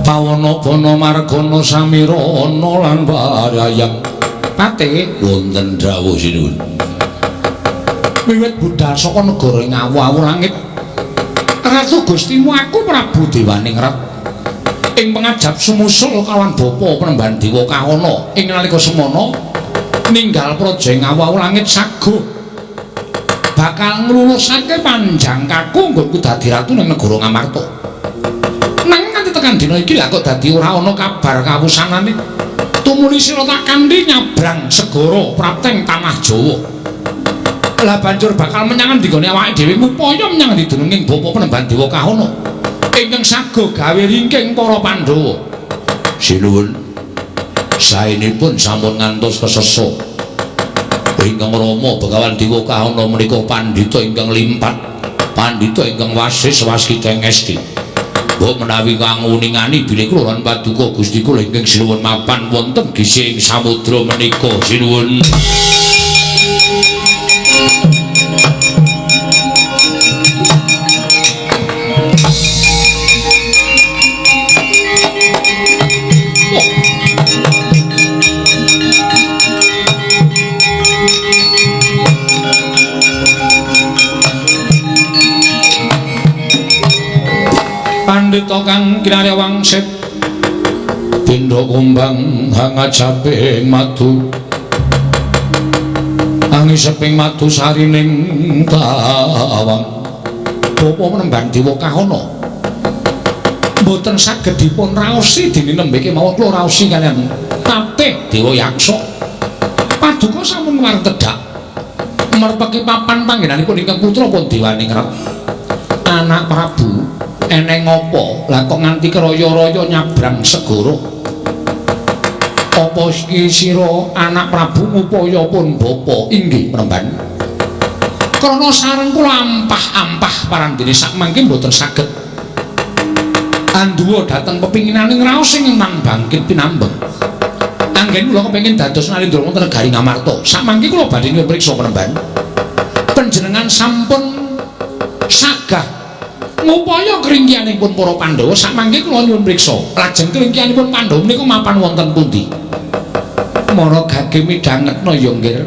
Pawana Bana Margana Samirana lan Parayang Pate wonten dawuh sinuwun wiwit budal saka negara ngawu-awu langit Ratu Gustimu aku Prabu Dewaningrat ing pengajap sumusul kawan bapa Penemban Dewa Kahana ing nalika semana ninggal praja ngawu-awu langit saguh bakal nglulusake panjang kaku nggonku dadi ratu ning negara Ngamarta. Nanging nganti tekan dina iki lha kok dadi ora ana kabar kawusanane. Tumuli sira tak kandhi nyabrang segara prapteng tanah Jawa. Lah banjur bakal menyang ndigone awake dhewe ngupaya menyang didununging bapa Penemban Dewa Kahana ingkang saguh gawe ringking para Pandhawa. Sinuwun saenipun sampun ngantos kesesa. Ingkang Rama Begawan Dewa Kahana menika pandhita ingkang limpat, pandhita ingkang wasis waskita ngesti. Mbok menawi kanguningani bilih kula lan paduka Gusti kula ingkang sinuwun mapan wonten gising samudra menika sinuwun. Pandhita kang kinarya wangsit pindha kumbang hangajaping madu angiseping madu sarining tawang bapa Penemban Dewa Kahana mboten saged dipun raosi dening nembe kemawon kula raosi kaliyan Patih Dewa Yaksa paduka sampun wartedak merpeki papan panggenanipun ingkang putra pun Dewaningrat anak Prabu eneng apa lah kok nganti keraya-raya nyabrang segara apa iki sira anak Prabu ngupaya pun bapa inggih Penemban krana sareng kula ampah-ampah parandene sak mangke mboten saged anduwa dhateng pepinginane ngraos ing nang bangkit pinambeng Anggen kula kepengin dados narendra wonten negari Ngamarta. Samangke kula badhe nyupriksa penemban. Panjenengan sampun sagah ngupaya keringkianipun para Pandhawa. Samangke kula nyuwun priksa, lajeng keringkianipun Pandhawa menika mapan wonten pundi? Mara gage midhangetna ya nggih.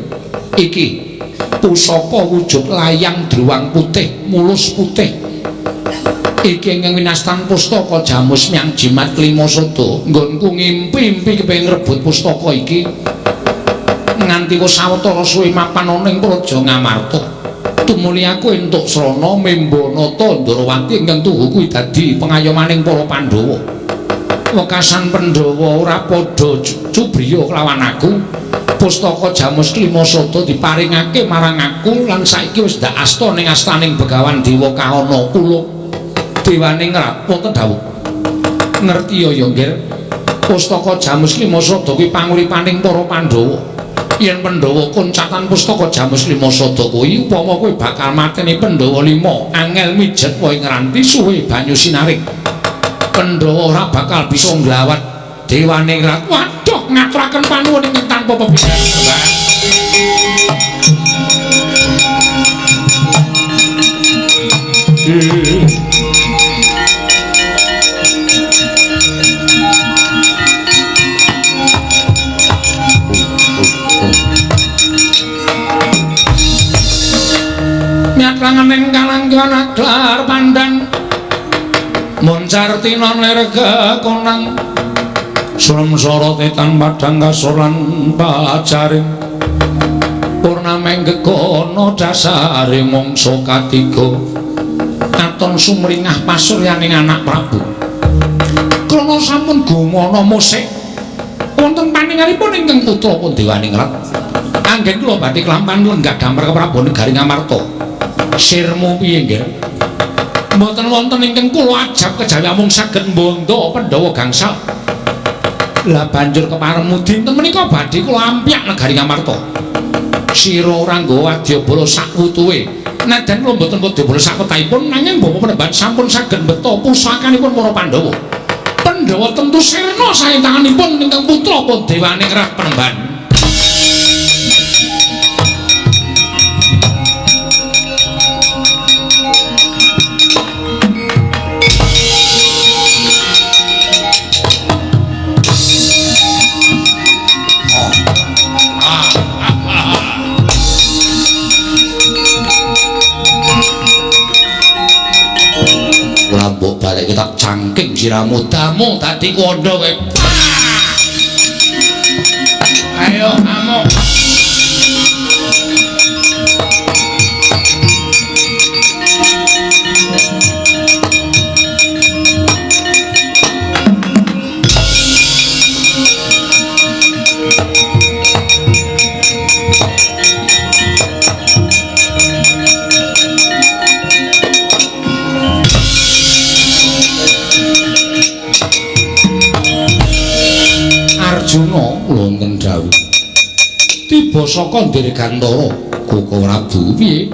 Iki pusaka wujud layang druwang putih, mulus putih. Iki ingkang winastan pustaka Jamus Myang Jimat Klima Sada. Nggonku ngimpi-impi kepengin rebut pustaka iki. Nganti wis sawetara suwe mapan ana ing Praja Ngamarta. Tumuli aku entuk srana Membanata Ndarawati ingkang tuhu kuwi dadi pengayomaning para Pandhawa. Wekasan Pandhawa ora padha cubriya kelawan aku. Pustaka Jamus Klima Sada diparingake marang aku lan saiki wis ndak asta ning astaning Begawan Dewa Kahana kula. Dewaning Rat wonten dawuh. Ngerti ya nggih. Pustaka Jamus Klima Sada kuwi panguripaning para Pandhawa. Yen Pandhawa koncatan pustaka Jamus Klima Sada kuwi upama kowe bakal mateni Pandhawa 5, angel mijet wae ngranti suwe banyu sinaring. Pandhawa ora bakal bisa nglawat Dewaning Rat. Waduh, ngaturaken panuwun ingkang tanpa pepindhan. Miatranganing kalanggan aglar pandan moncar tinon lerga konang sulem sorotetan padang kasolan pacaring purnameng gegono dasare mongso katiga katon sumringah pasuryaning anak Prabu krana sampun gumana musik wonten paninganipun ingkang putra pun Dewaning Rat. Anggen kula badhe klampan lenggah damar Prabu negari Ngamarta. Sirmu piye nggih? Mboten wonten ingkang kula ajab kejawi amung saged mbondo Pandhawa gangsal. Lah banjur keparemu dinten menika badhe kula ampyak negari Ngamarta. Sira ora nggawa wadyabala sak wutuhe. Najan kula mboten wadyabala sak petahipun nanging bapa penemban sampun saged mbeta pusakanipun para Pandhawa. Pandhawa tentu sirna sae tanganipun ingkang putra pun Dewaning Rat penemban. Mbok balik kita cangking siramu damu dadi kondo kowe. Ayo kamu. Arjuna wonten dawuh. Tiba saka Dirgantara Koko Prabu piye?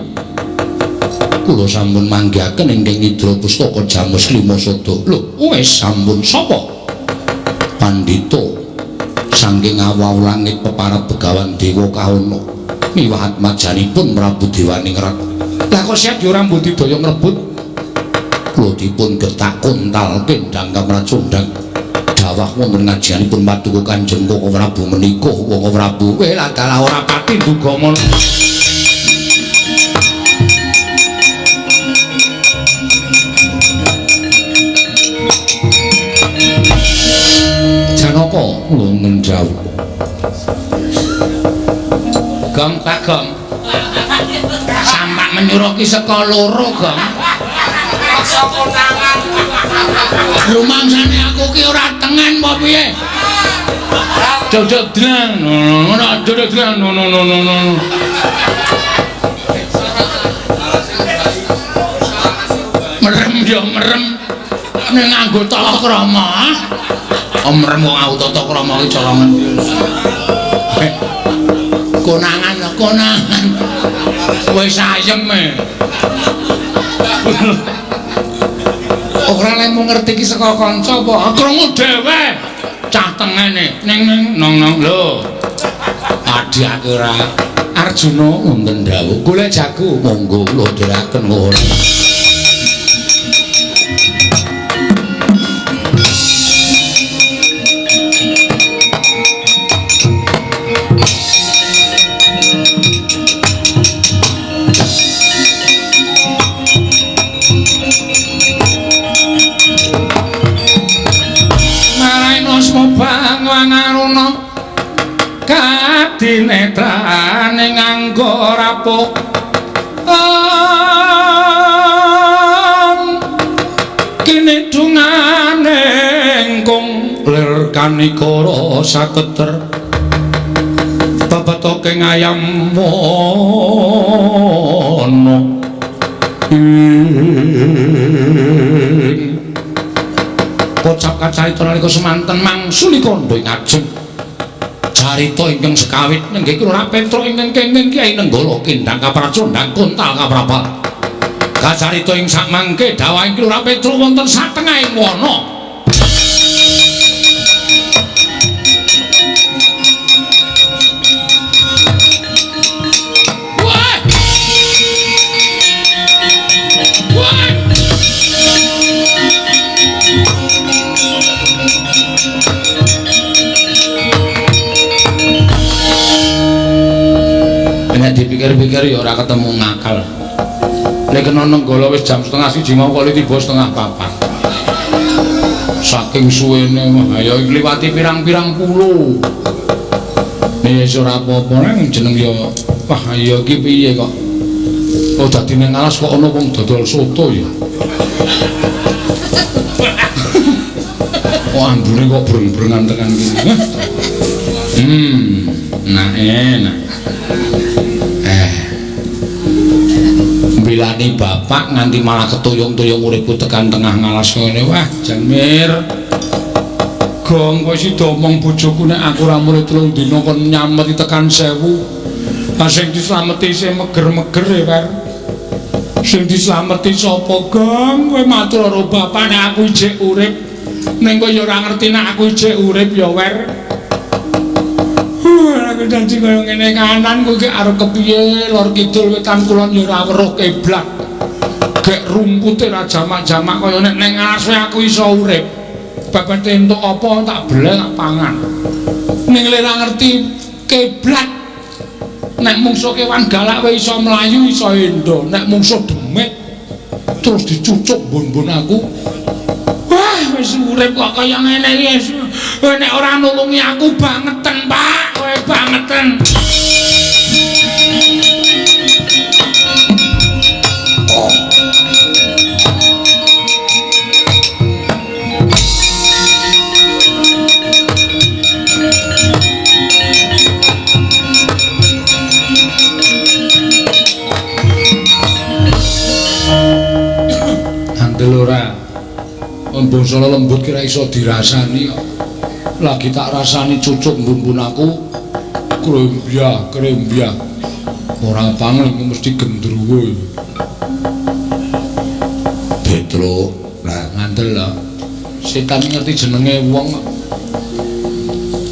Kula sampun manggihaken ingkang Indra Pustaka Jamus Klima Sada. Lho, wis sampun sapa? Pandhita saking awau langit peparat Begawan Dewa Kahana miwah atmajanipun Prabu Dewaning Rat. Lah kok siap ora mbudidaya ngrebut? Kula dipun getak kontal kendang kamracundang. Dawah wonten ngajianipun Paduka Kanjeng Koko Prabu menika Koko Prabu lah dalah ora pati duga mon. Janaka kula ngenjawuh. Gong Pak Gong. Sampak menyuruki saka loro Gong. Saka tangan. Rumangsane aku ki ora tengen apa piye? Dodok dlan. Ora dodok dlan. Merem ya merem. Ning nganggo tala krama. Merem wong aku tata krama ki cara ngendi. Konangan. Wis ayem e. Ora lek mung ngerti ki saka kanca apa krungu dhewe. cah tengene ning nong lho. Adiake ora Arjuna wonten dawuh golek jago monggo kula dherekaken ngono. Kadinetrane nganggo rapuh kene dungane engkung lir kanikara saketer babatoke ngayam wono kocap kacarita nalika semanten mangsuli kandha ing ajeng carita ingkang sekawit nenggih Kula Petruk ingkang kenging Kyai Nenggala Kindang kapracondhang Kuntal kaprapat kacarita ing sakmangke dawuhing Kula Petruk wonten satengahing wana dipikir-pikir ya ora ketemu ngakal. Nek kena Nenggala wis jam 3:30 mau kali tiba 3:04. Saking suwene mah ya ngliwati pirang-pirang pulo. Nek wis ora apa-apa nang jeneng ya wah ya iki piye kok. Oh dadi ning alas kok ana wong dodol soto ya. Oh ambune kok breng-brengan tekan kene. Nah enak. Bilani bapak nganti malah ketuyung-tuyung uripku tekan tengah ngalas ngene. Wah, Jamir. Gong kowe sida omong bojoku nek aku ora mulih 3 dina kon nyameti tekan 1000. Lah sing dislameti isih meger-meger e, Wer. Sing dislameti sapa, Gong? Kowe matur karo bapak nek aku ijek urip. Ning kowe ya ora ngerti nek aku ijek urip ya, Wer. Aku janji kaya ngene kanan kowe ki arep kepiye lor kidul wetan kulon ya ora weruh kiblat. Gek rumpute ra jamak-jamak kaya nek ning alas aku iso urip. Babet entuk apa tak beleh tak pangan. Ning ora ngerti kiblat. Nek mungsuh kewan galak wae iso mlayu iso endo. Nek mungsuh demit terus dicucuk mbon-mbon aku. Wah, wis urip kok kaya ngene iki. Nek ora nulungi aku bangeten, Pak. Kowe bangeten. Andel ora. Basa lembut kira iso dirasani kok. Lagi tak rasani cucuk mbun-mbun aku krembyak ora pangen mesti gendruwo. Petruk lah ngandel lho setan ngerti jenenge wong.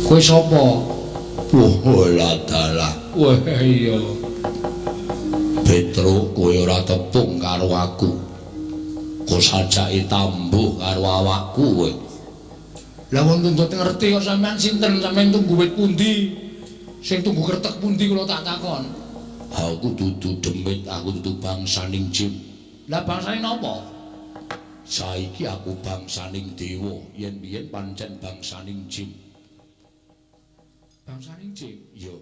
Kowe sapa? Wah la dalah. Wah iya Petruk kowe ora tepung karo aku kok sajake tambuh karo awakku kowe. Lah wong tuntut ngerti kok sampean sinten, sampean tunggu wit pundi? Sing tunggu kertek pundi kula tak takon. Aku dudu demit, aku dudu bangsaning jin. Lah bangsane napa? Saiki aku bangsaning dewa, yen biyen pancen bangsaning jin. Bangsaning jin? Iya.